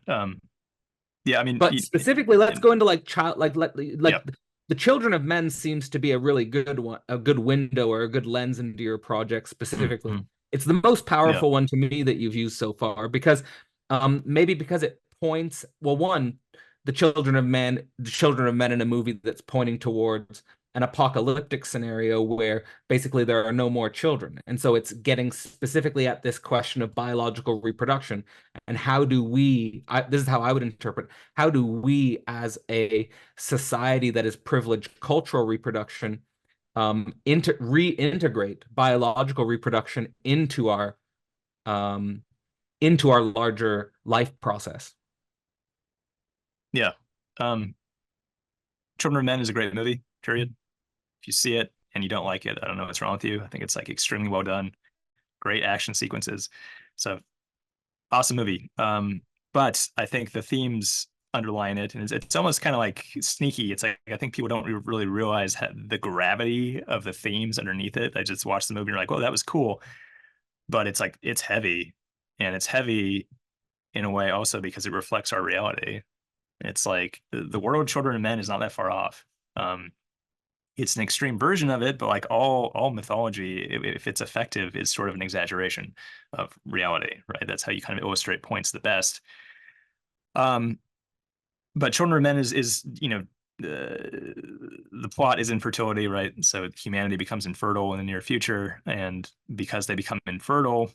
Yeah, I mean, But specifically, let's go into like child like yeah, the Children of Men seems to be a really good one, a good window or a good lens into your project mm, specifically. mm, It's the most yeah, powerful one to me that you've used so far because maybe because it points well one the children of men in a movie that's pointing towards an apocalyptic scenario where basically there are no more children. And so it's getting specifically at this question of biological reproduction and how do this is how I would interpret, how do we as a society that is privileged cultural reproduction reintegrate biological reproduction um, into our larger life process. yeah. Um, Children of Men is a great movie, period. If you see it and you don't like it, I don't know what's wrong with you. I think it's like extremely well done, great action sequences. So awesome movie. But I think the themes underlying it, and it's almost kind of like sneaky. It's like I think people don't really realize the gravity of the themes underneath it. I just watched the movie and you're like, well, that was cool. But it's like it's heavy. And it's heavy in a way also because it reflects our reality. It's like the world Children of Men is not that far off. Um, it's an extreme version of it, but like all mythology, if it's effective, is sort of an exaggeration of reality, right? That's how you kind of illustrate points the best. Um, but Children of Men is the plot is infertility, right? So humanity becomes infertile in the near future, and because they become infertile,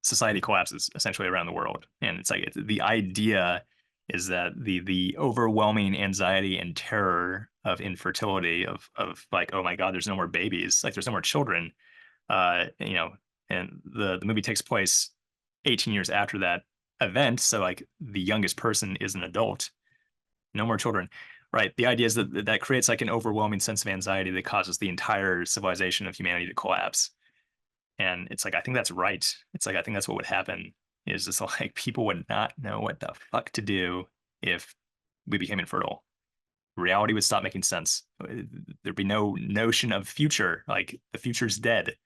society collapses essentially around the world. And it's like the idea is that the overwhelming anxiety and terror of infertility of like, oh my God, there's no more babies, like there's no more children. And the movie takes place 18 years after that event. So like the youngest person is an adult, no more children. Right. The idea is that that creates like an overwhelming sense of anxiety that causes the entire civilization of humanity to collapse. And it's like, I think that's right. It's like, I think that's what would happen is just like people would not know what the fuck to do if we became infertile. Reality would stop making sense. There'd be no notion of future. Like the future's dead.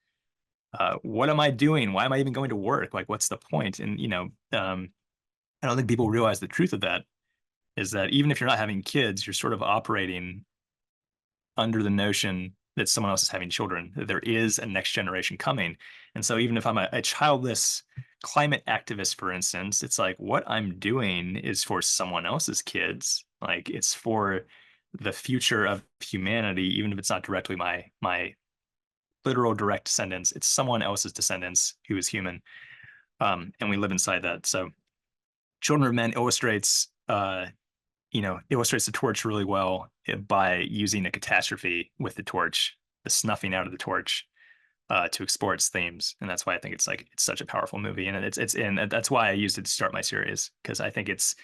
What am I doing? Why am I even going to work? Like, what's the point? And, I don't think people realize the truth of that is that even if you're not having kids, you're sort of operating under the notion that someone else is having children, that there is a next generation coming. And so even if I'm a childless climate activist, for instance, it's like what I'm doing is for someone else's kids. Like it's for the future of humanity, even if it's not directly my literal direct descendants, it's someone else's descendants who is human. And we live inside that. So Children of Men illustrates the torch really well by using a catastrophe with the torch, the snuffing out of the torch, to explore its themes, and that's why I think it's such a powerful movie, and and that's why I used it to start my series because I think it's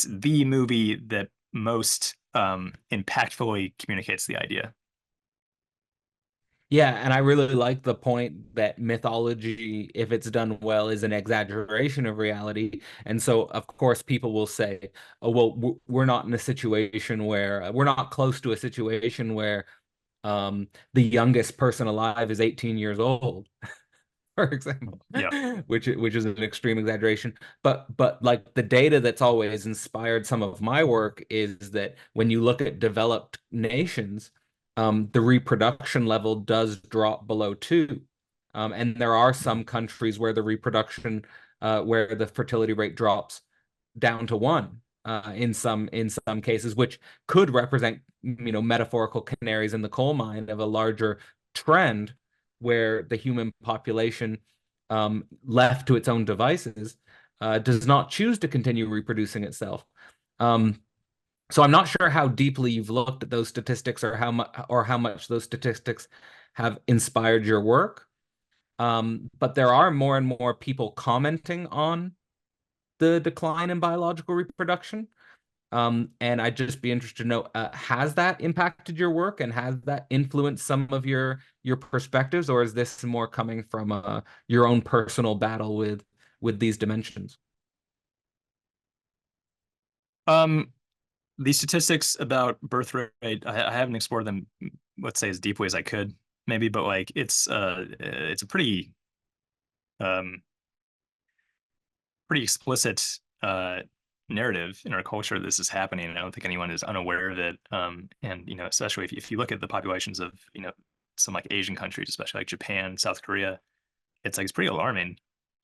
the movie that most impactfully communicates the idea. Yeah, and I really like the point that mythology, if it's done well, is an exaggeration of reality. And so, of course, people will say, "Oh, well, we're not in a situation where we're not close to a situation where the youngest person alive is 18 years old." for example. Yeah. Which is an extreme exaggeration. But like the data that's always inspired some of my work is that when you look at developed nations, the reproduction level does drop below 2. And there are some countries where the reproduction, where the fertility rate drops down to 1 in some cases, which could represent, metaphorical canaries in the coal mine of a larger trend where the human population, left to its own devices, does not choose to continue reproducing itself. So I'm not sure how deeply you've looked at those statistics, or how much those statistics have inspired your work. But there are more and more people commenting on the decline in biological reproduction. And I'd just be interested to know, has that impacted your work, and has that influenced some of your perspectives, or is this more coming from your own personal battle with these dimensions? These statistics about birth rate, I haven't explored them, let's say, as deeply as I could, maybe, but like it's a pretty explicit narrative in our culture. This is happening, and I don't think anyone is unaware of it. And especially if you look at the populations of some like Asian countries, especially like Japan, South Korea, it's like it's pretty alarming,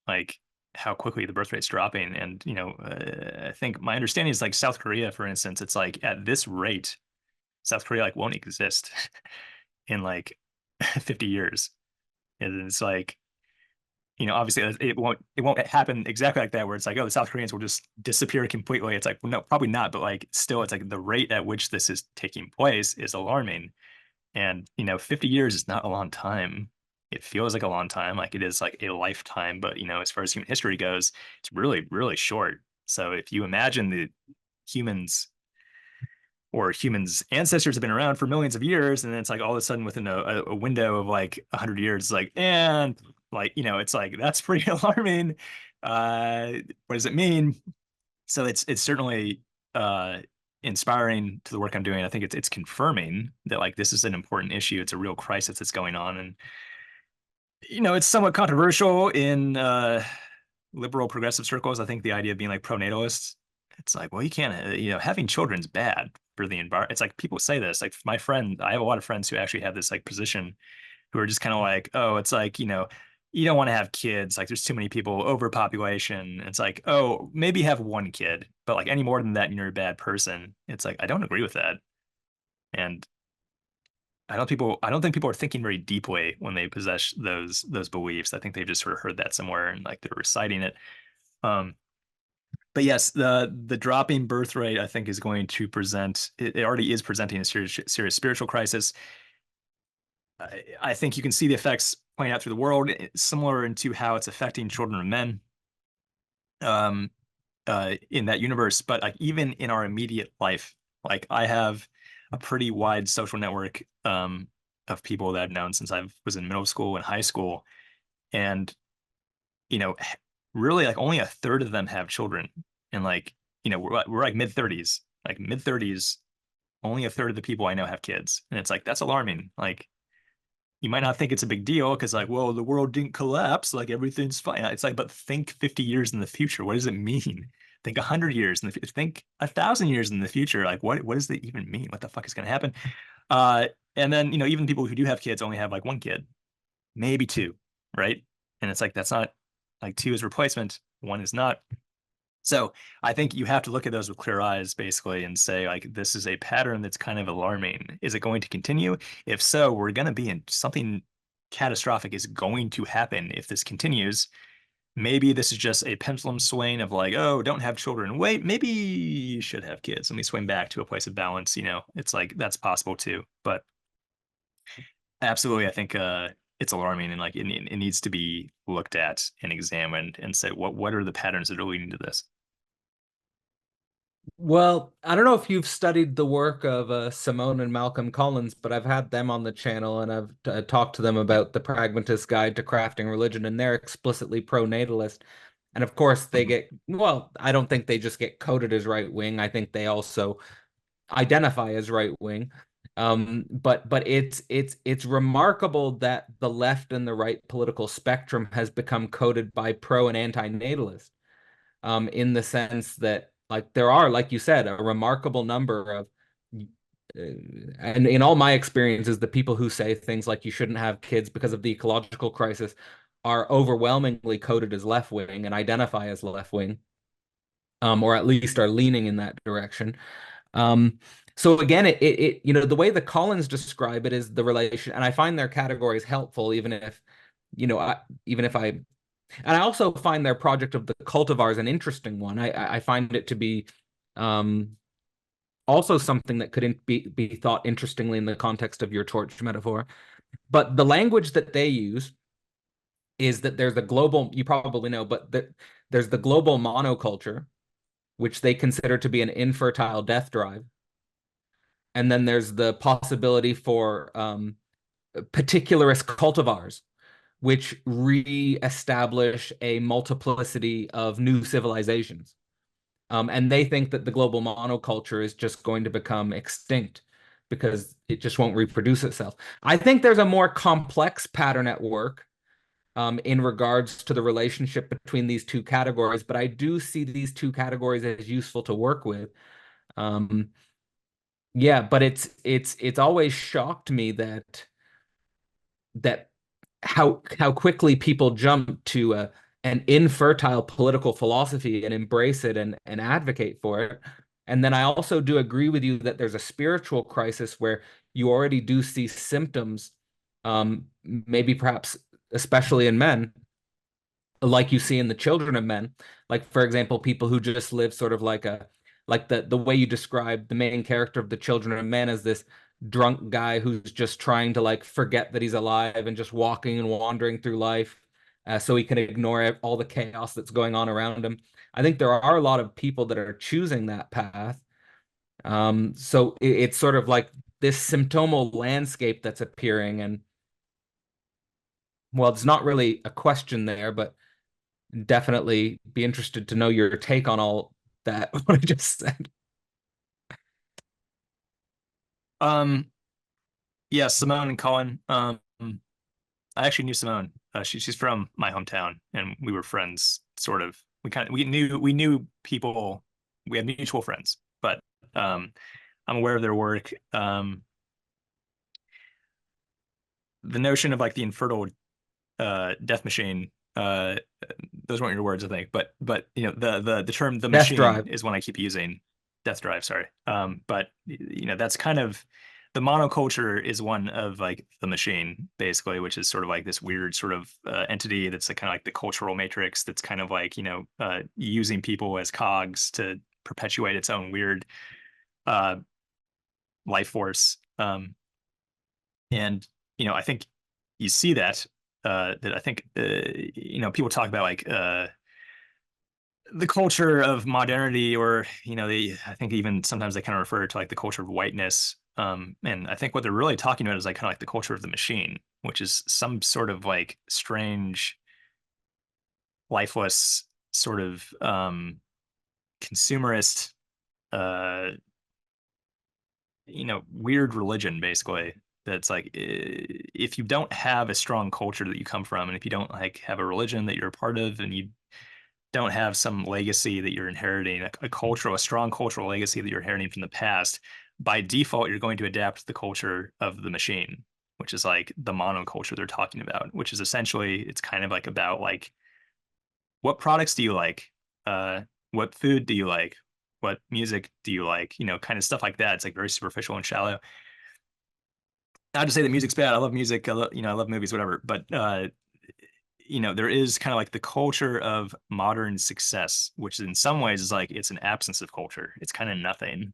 like how quickly the birth rate's dropping. And I think my understanding is like South Korea, for instance, it's like at this rate, South Korea like won't exist in like 50 years. And it's like, obviously it won't happen exactly like that, where it's like, oh, the South Koreans will just disappear completely. It's like, well, no, probably not. But like, still, it's like the rate at which this is taking place is alarming. And 50 years is not a long time. It feels like a long time, like it is like a lifetime. But as far as human history goes, it's really, really short. So if you imagine the humans or humans' ancestors have been around for millions of years, and then it's like all of a sudden within a window of like 100 years, it's like, and like, it's like that's pretty alarming. What does it mean? So it's certainly inspiring to the work I'm doing. I think it's confirming that like this is an important issue. It's a real crisis that's going on, and it's somewhat controversial in liberal progressive circles. I think the idea of being like pronatalists, it's like, well, you can't, having children's bad for the environment. It's like people say this. Like my friend, I have a lot of friends who actually have this like position, who are just kind of like, oh, it's like, you don't want to have kids. Like there's too many people, overpopulation. It's like, oh, maybe have one kid, but like any more than that, you're a bad person. It's like, I don't agree with that. And I don't think people are thinking very deeply when they possess those beliefs. I think they've just sort of heard that somewhere and like they're reciting it. But yes, the dropping birth rate, I think, is going to present, it already is presenting a serious spiritual crisis. I think you can see the effects playing out through the world, similar into how it's affecting children of men in that universe. But like even in our immediate life, like I have a pretty wide social network of people that I've known since I was in middle school and high school. And, really like only a third of them have children. And like, we're like mid-30s, only a third of the people I know have kids. And it's like, that's alarming. Like, you might not think it's a big deal because like, well, the world didn't collapse, like everything's fine. It's like, but think 50 years in the future. What does it mean? Think 100 years in the future. Think 1,000 years in the future. Like, what does that even mean? What the fuck is going to happen? And then, even people who do have kids only have like one kid, maybe two, right? And it's like, that's not like two is replacement, one is not. So I think you have to look at those with clear eyes, basically, and say, like, this is a pattern that's kind of alarming. Is it going to continue? If so, we're going to be in something catastrophic is going to happen if this continues. Maybe this is just a pendulum swing of like, oh, don't have children. Wait, maybe you should have kids. Let me swing back to a place of balance. It's like that's possible too. But absolutely, I think it's alarming, and like it needs to be looked at and examined and say what are the patterns that are leading to this. Well, I don't know if you've studied the work of Simone and Malcolm Collins, but I've had them on the channel, and I've talked to them about the Pragmatist Guide to Crafting Religion, and they're explicitly pro-natalist. And of course, they get, well, I don't think they just get coded as right wing. I think they also identify as right wing. But it's remarkable that the left and the right political spectrum has become coded by pro and anti-natalist, in the sense that, like, there are, like you said, a remarkable number of, and in all my experiences, the people who say things like you shouldn't have kids because of the ecological crisis are overwhelmingly coded as left-wing and identify as left-wing, or at least are leaning in that direction. So again, the way the Collins describe it is the relation, and I find their categories helpful, even if, even if I, and I also find their project of the cultivars an interesting one. I find it to be, also something that could be thought interestingly in the context of your torch metaphor. But the language that they use is that there's a global, you probably know, but there's the global monoculture, which they consider to be an infertile death drive. And then there's the possibility for particularist cultivars, which re-establish a multiplicity of new civilizations. And they think that the global monoculture is just going to become extinct because it just won't reproduce itself. I think there's a more complex pattern at work, in regards to the relationship between these two categories, but I do see these two categories as useful to work with. Yeah, but it's always shocked me that how quickly people jump to an infertile political philosophy and embrace it and advocate for it. And then I also do agree with you that there's a spiritual crisis where you already do see symptoms, maybe perhaps especially in men, like you see in the children of men. Like, for example, people who just live sort of like the way you describe the main character of the children of men as this drunk guy who's just trying to like forget that he's alive and just walking and wandering through life, so he can ignore all the chaos that's going on around him. I think there are a lot of people that are choosing that path. So it's sort of like this symptomal landscape that's appearing, and well, it's not really a question there, but definitely be interested to know your take on all that, what I just said. Yeah, Simone and Colin. I actually knew Simone. She's from my hometown, and we were friends, sort of. We knew people. We had mutual friends, but I'm aware of their work. The notion of like the infertile death machine. Those weren't your words, I think, but the term the Death machine drive. is one I keep using. Death drive, sorry. But that's kind of the monoculture is one of like the machine, basically, which is sort of like this weird sort of entity that's kind of like the cultural matrix that's kind of like, using people as cogs to perpetuate its own weird life force. And I think you see that that I think people talk about like the culture of modernity, or I think even sometimes they kind of refer to like the culture of whiteness. And I think what they're really talking about is like kind of like the culture of the machine, which is some sort of like strange, lifeless sort of consumerist, uh, weird religion, basically. That's like, if you don't have a strong culture that you come from, and if you don't like have a religion that you're a part of, and you don't have some legacy that you're inheriting, a strong cultural legacy that you're inheriting from the past, by default, you're going to adapt the culture of the machine, which is like the monoculture they're talking about, which is essentially, it's kind of like about like, what products do you like? What food do you like? What music do you like? Kind of stuff like that. It's like very superficial and shallow. Not to say that music's bad. I love music. I love movies, whatever. But there is kind of like the culture of modern success, which in some ways is like it's an absence of culture. It's kind of nothing.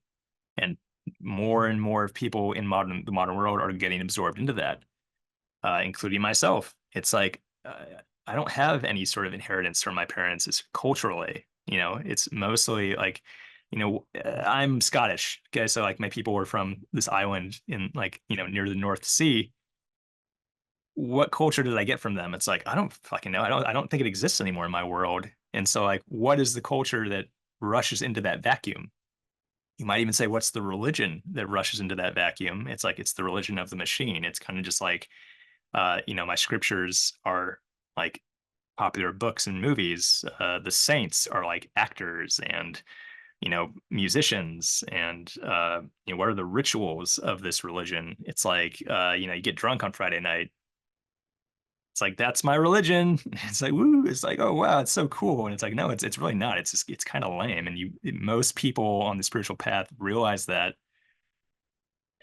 And more of people in the modern world are getting absorbed into that, including myself. It's like I don't have any sort of inheritance from my parents. It's culturally, it's mostly like, I'm Scottish. Okay, so like my people were from this island in like near the North Sea. What culture did I get from them? It's like, I don't fucking know. I don't think it exists anymore in my world. And so like, what is the culture that rushes into that vacuum? you might even say, what's the religion that rushes into that vacuum? It's like, it's the religion of the machine. It's kind of just like, my scriptures are like popular books and movies. The saints are like actors and, musicians. And, what are the rituals of this religion? It's like, you get drunk on Friday night. It's like, that's my religion. It's like, woo. It's like, oh, wow, it's so cool. And it's like, no, it's really not. It's just, it's kind of lame. And most people on the spiritual path realize that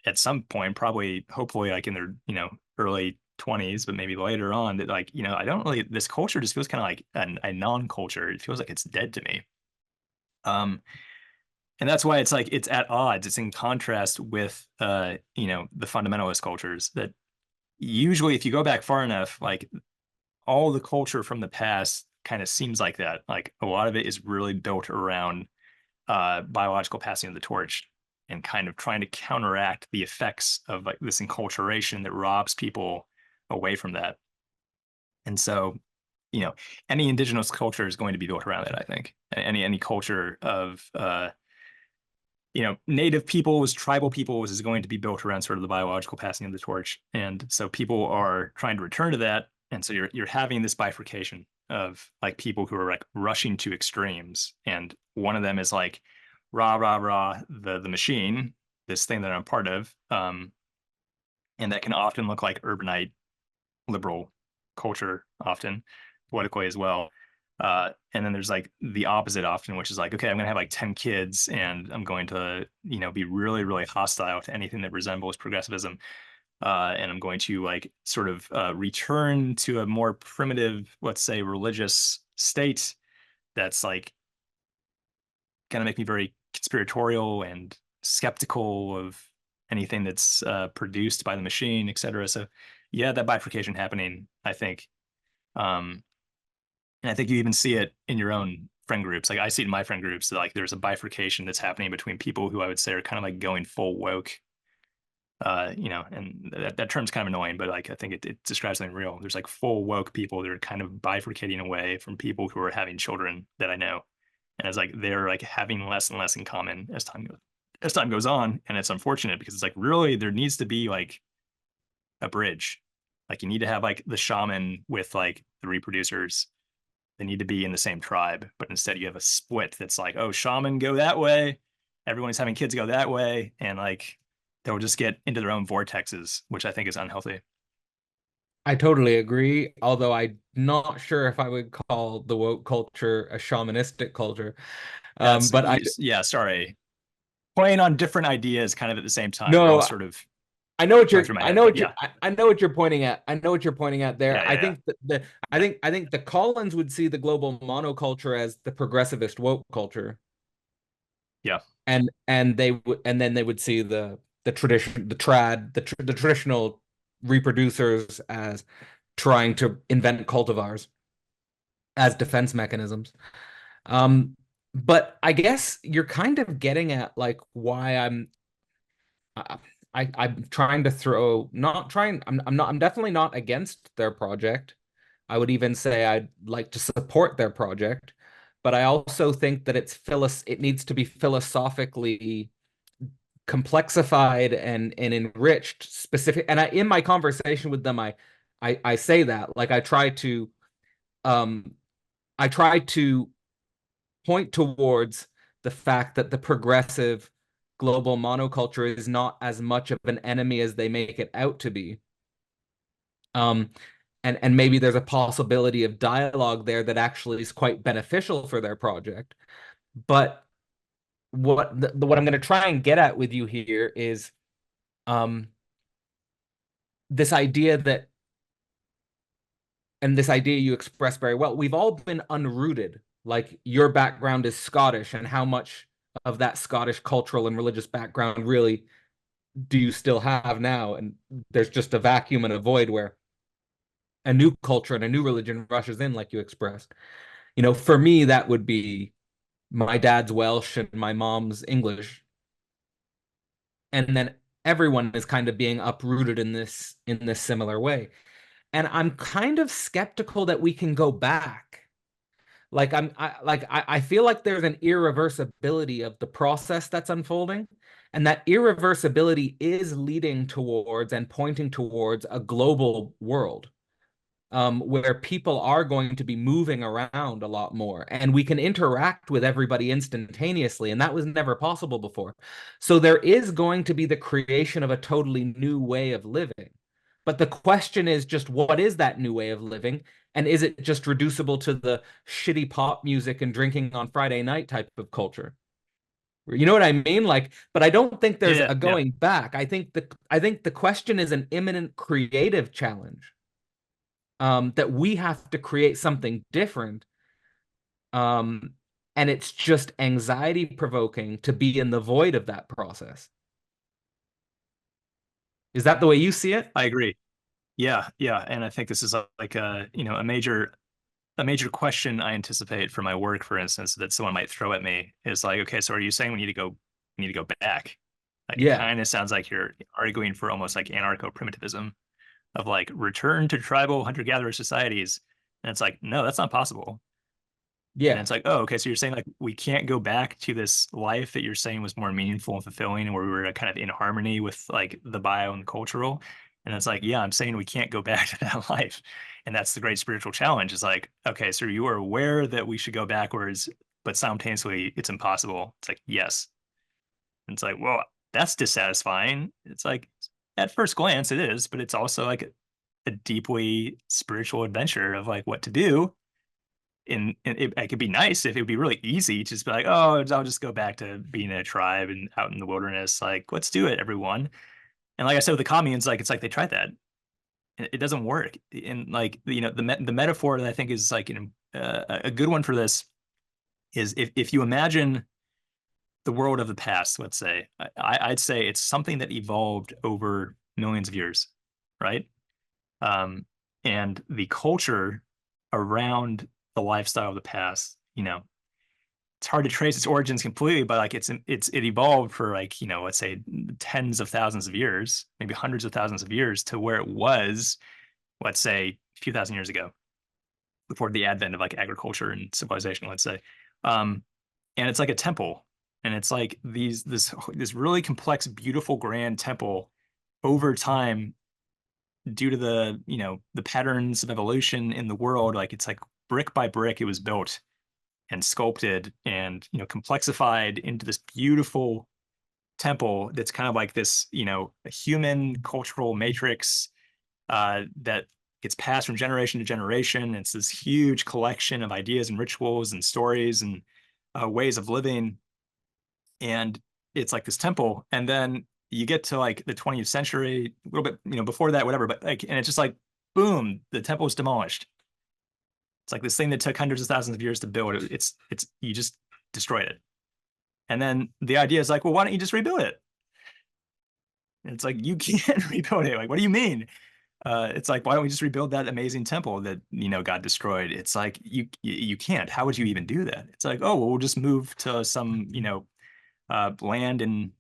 at some point, probably, hopefully, like in their, early 20s, but maybe later on, that like, I don't really, this culture just feels kind of like a non-culture. It feels like it's dead to me. And that's why it's like, it's at odds. It's in contrast with, the fundamentalist cultures that usually, if you go back far enough, like all the culture from the past kind of seems like that. Like a lot of it is really built around biological passing of the torch and kind of trying to counteract the effects of like this enculturation that robs people away from that. And so, any indigenous culture is going to be built around it, I think. Any culture of native peoples, tribal peoples is going to be built around sort of the biological passing of the torch. And so people are trying to return to that. And so you're having this bifurcation of like people who are like rushing to extremes. And one of them is like, rah, rah, rah, the machine, this thing that I'm part of. And that can often look like urbanite liberal culture, often politically as well. And then there's like the opposite often, which is like, okay, I'm gonna have like 10 kids and I'm going to, be really, really hostile to anything that resembles progressivism. And I'm going to like sort of return to a more primitive, let's say, religious state that's like gonna make me very conspiratorial and skeptical of anything that's produced by the machine, et cetera. So yeah, that bifurcation happening, I think. And I think you even see it in your own friend groups. Like I see it in my friend groups that like there's a bifurcation that's happening between people who I would say are kind of like going full woke. And that term's kind of annoying, but like I think it describes something real. There's like full woke people that are kind of bifurcating away from people who are having children that I know. And it's like they're like having less and less in common as time goes on. And it's unfortunate because it's like really there needs to be like a bridge. Like you need to have like the shaman with like the reproducers. They need to be in the same tribe, but instead you have a split that's like, oh, shaman go that way, everyone's having kids go that way, and like they'll just get into their own vortexes, which I think is unhealthy. I totally agree, although I'm not sure if I would call the woke culture a shamanistic culture. But yeah, sorry, playing on different ideas kind of at the same time. No, they're all sort of I know what going you're through my I head, know but what you're I know what you're pointing at. I know what you're pointing at there. yeah, I yeah, think that I think the Collins would see the global monoculture as the progressivist woke culture. yeah, And they would, and then they would see the tradition, the traditional reproducers as trying to invent cultivars as defense mechanisms. Um, but I guess you're kind of getting at like why I, I'm trying to throw, not trying, I'm definitely not against their project. I would even say I'd like to support their project, but I also think that it needs to be philosophically complexified and enriched specific. And in my conversation with them, I say that like um I try to point towards the fact that the progressive global monoculture is not as much of an enemy as they make it out to be. Um, and maybe there's a possibility of dialogue there that actually is quite beneficial for their project. But what I'm going to try and get at with you here is um, this idea that, and this idea you express very well, we've all been unrooted. Like your background is Scottish, and how much of that Scottish cultural and religious background really do you still have now? And there's just a vacuum and a void where a new culture and a new religion rushes in, like you expressed. For me, that would be my dad's Welsh and my mom's English. And then everyone is kind of being uprooted in this similar way. And I'm kind of skeptical that we can go back. Like I feel like there's an irreversibility of the process that's unfolding, and that irreversibility is leading towards and pointing towards a global world, where people are going to be moving around a lot more, and we can interact with everybody instantaneously, and that was never possible before. So there is going to be the creation of a totally new way of living. But the question is just, what is that new way of living? And is it just reducible to the shitty pop music and drinking on Friday night type of culture? You know what I mean? Like, but I don't think there's Yeah, a yeah. going back. I think the question is an imminent creative challenge, that we have to create something different. Um, and it's just anxiety provoking to be in the void of that process. Is that the way you see it? I agree. Yeah, yeah, and I think this is like a a major question I anticipate for my work, for instance, that someone might throw at me is like, okay, so are you saying we need to go back? Like it Yeah. kind of sounds like you're arguing for almost like anarcho-primitivism of like return to tribal hunter-gatherer societies. And it's like, no, that's not possible. And Yeah. it's like, oh, okay, so you're saying like we can't go back to this life that you're saying was more meaningful and fulfilling and where we were kind of in harmony with like the bio and the cultural. And it's like, yeah, I'm saying we can't go back to that life. And that's the great spiritual challenge. Is like, okay, so you are aware that we should go backwards, but simultaneously it's impossible. It's like, yes. And it's like, well, that's dissatisfying. It's like at first glance it is, but it's also like a deeply spiritual adventure of like what to do. And it could be nice if it would be really easy to just be like, oh, I'll just go back to being a tribe and out in the wilderness. Like, let's do it, everyone. And like I said with the communes, like it's like they tried that. It doesn't work. And like the metaphor that I think is like a good one for this is if you imagine the world of the past, let's say, I'd say it's something that evolved over millions of years, right? Um, and the culture around the lifestyle of the past, it's hard to trace its origins completely, but like it evolved for like, let's say tens of thousands of years, maybe hundreds of thousands of years to where it was, let's say a few thousand years ago, before the advent of like agriculture and civilization, let's say. Um, and it's like a temple. And it's like this really complex, beautiful, grand temple over time due to the patterns of evolution in the world, like it's like brick by brick, it was built and sculpted and complexified into this beautiful temple that's kind of like this a human cultural matrix that gets passed from generation to generation. It's this huge collection of ideas and rituals and stories and ways of living, and it's like this temple. And then you get to like the 20th century, a little bit before that, whatever, but like, and it's just like boom, the temple is demolished. It's like this thing that took hundreds of thousands of years to build. It's you just destroyed it. And then the idea is like, well, why don't you just rebuild it? And it's like you can't rebuild it. Like, what do you mean? It's like, why don't we just rebuild that amazing temple that got destroyed? It's like you can't. How would you even do that? It's like, oh, well, we'll just move to some land in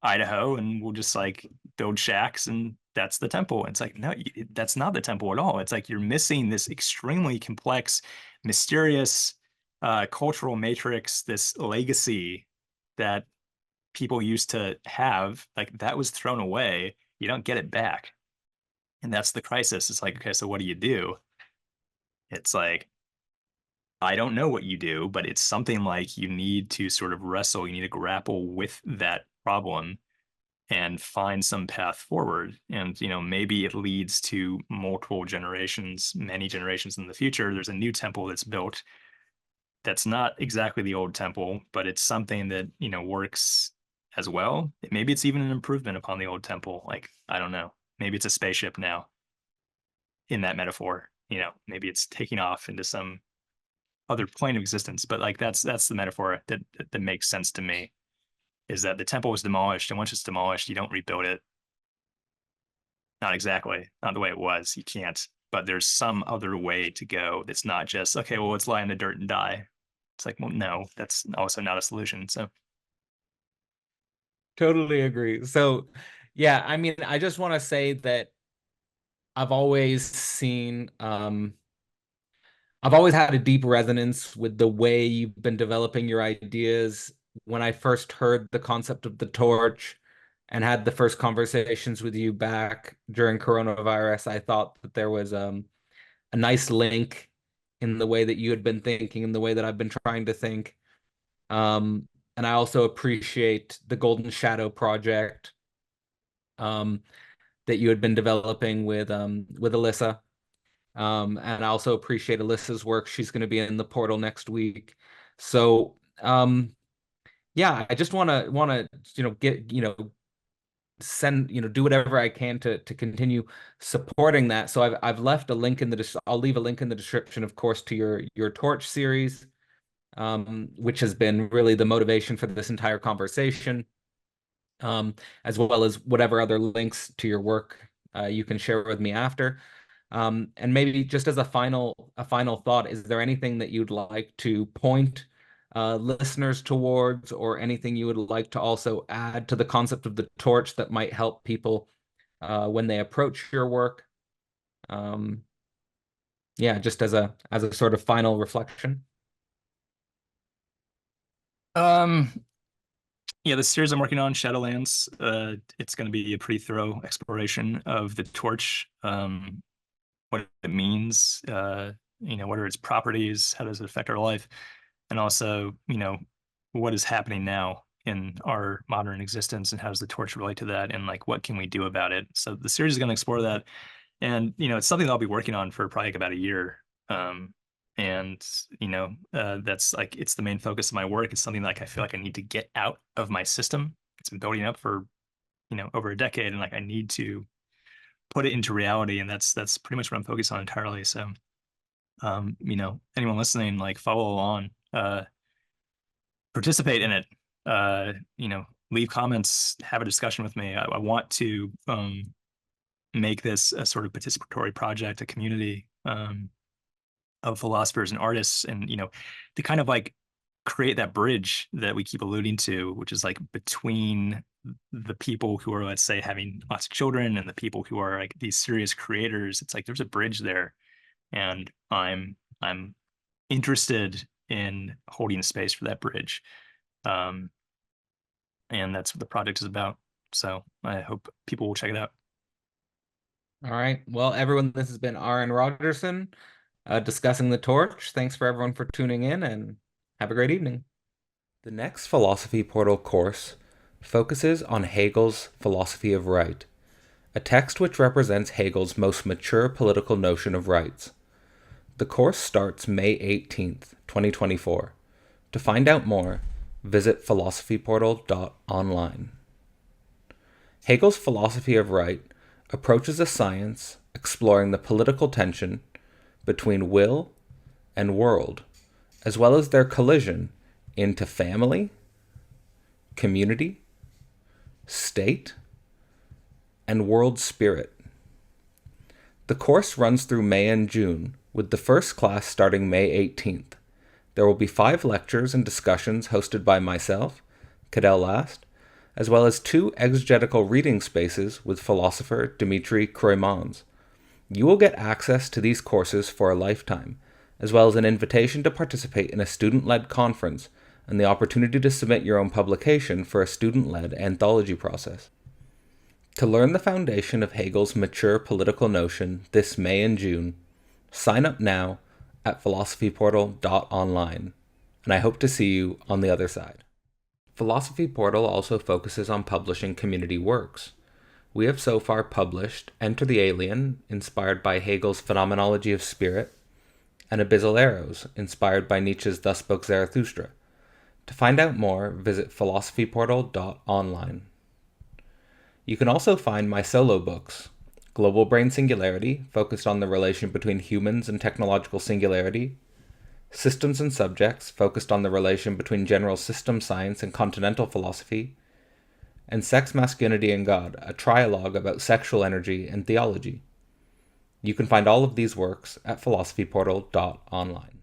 Idaho and we'll just like build shacks and that's the temple. It's like, no, that's not the temple at all. It's like you're missing this extremely complex, mysterious cultural matrix, this legacy that people used to have. Like that was thrown away. You don't get it back. And that's the crisis. It's like, okay, so what do you do? It's like, I don't know what you do, but it's something like you need to sort of wrestle, you need to grapple with that problem and find some path forward. And, maybe it leads to multiple generations, many generations in the future. There's a new temple that's built that's not exactly the old temple, but it's something that, works as well. Maybe it's even an improvement upon the old temple. Like, I don't know. Maybe it's a spaceship now in that metaphor. Maybe it's taking off into some other plane of existence. But like that's the metaphor that makes sense to me, is that the temple was demolished, and once it's demolished, you don't rebuild it. Not exactly, not the way it was. You can't. But there's some other way to go that's not just, okay, well, let's lie in the dirt and die. It's like, well, no, that's also not a solution. So Totally agree. So, yeah, I mean, I just want to say that I've always seen I've always had a deep resonance with the way you've been developing your ideas. When I first heard the concept of the torch and had the first conversations with you back during coronavirus, I thought that there was a nice link in the way that you had been thinking and the way that I've been trying to think. And I also appreciate the Golden Shadow project um, that you had been developing with Alyssa. And I also appreciate Alyssa's work. She's going to be in the portal next week. So yeah, I just want to get send do whatever I can to continue supporting that. So I've left a link in the I'll leave a link in the description, of course, to your Torch series, which has been really the motivation for this entire conversation, as well as whatever other links to your work you can share with me after. And maybe just as a final thought, is there anything that you'd like to point listeners towards, or anything you would like to also add to the concept of the torch that might help people when they approach your work? Yeah, just as a sort of final reflection. Yeah, the series I'm working on, Shadowlands, it's going to be a pretty thorough exploration of the torch, what it means, what are its properties, how does it affect our life, and also, what is happening now in our modern existence, and how does the torch relate to that, and like what can we do about it? So the series is going to explore that, and it's something that I'll be working on for probably like about a year. And that's like it's the main focus of my work. It's something like I feel like I need to get out of my system. It's been building up for over a decade, and like I need to put it into reality, and that's pretty much what I'm focused on entirely. So anyone listening, like follow along, participate in it, leave comments, have a discussion with me. I want to make this a sort of participatory project, a community of philosophers and artists, and to kind of like create that bridge that we keep alluding to, which is like between the people who are, let's say, having lots of children and the people who are like these serious creators. It's like there's a bridge there, and I'm interested in holding space for that bridge, and that's what the project is about. So I hope people will check it out. All right. Well, everyone, this has been Arran Rogerson discussing the torch. Thanks for everyone for tuning in, and have a great evening. The next Philosophy Portal course focuses on Hegel's philosophy of right, a text which represents Hegel's most mature political notion of rights. The course starts May 18th, 2024. To find out more, visit philosophyportal.online. Hegel's philosophy of right approaches a science exploring the political tension between will and world, as well as their collision into family, community, state, and world spirit. The course runs through May and June, with the first class starting May 18th. There will be 5 lectures and discussions hosted by myself, Cadell Last, as well as 2 exegetical reading spaces with philosopher Dimitri Kroimans. You will get access to these courses for a lifetime, as well as an invitation to participate in a student-led conference and the opportunity to submit your own publication for a student-led anthology process. To learn the foundation of Hegel's mature political notion this May and June, sign up now at philosophyportal.online, and I hope to see you on the other side. Philosophy Portal also focuses on publishing community works. We have so far published Enter the Alien, inspired by Hegel's Phenomenology of Spirit, and Abyssal Arrows, inspired by Nietzsche's Thus Spoke Zarathustra. To find out more, visit philosophyportal.online. You can also find my solo books, Global Brain Singularity, focused on the relation between humans and technological singularity, Systems and Subjects, focused on the relation between general system science and continental philosophy, and Sex, Masculinity, and God, a trialogue about sexual energy and theology. You can find all of these works at philosophyportal.online.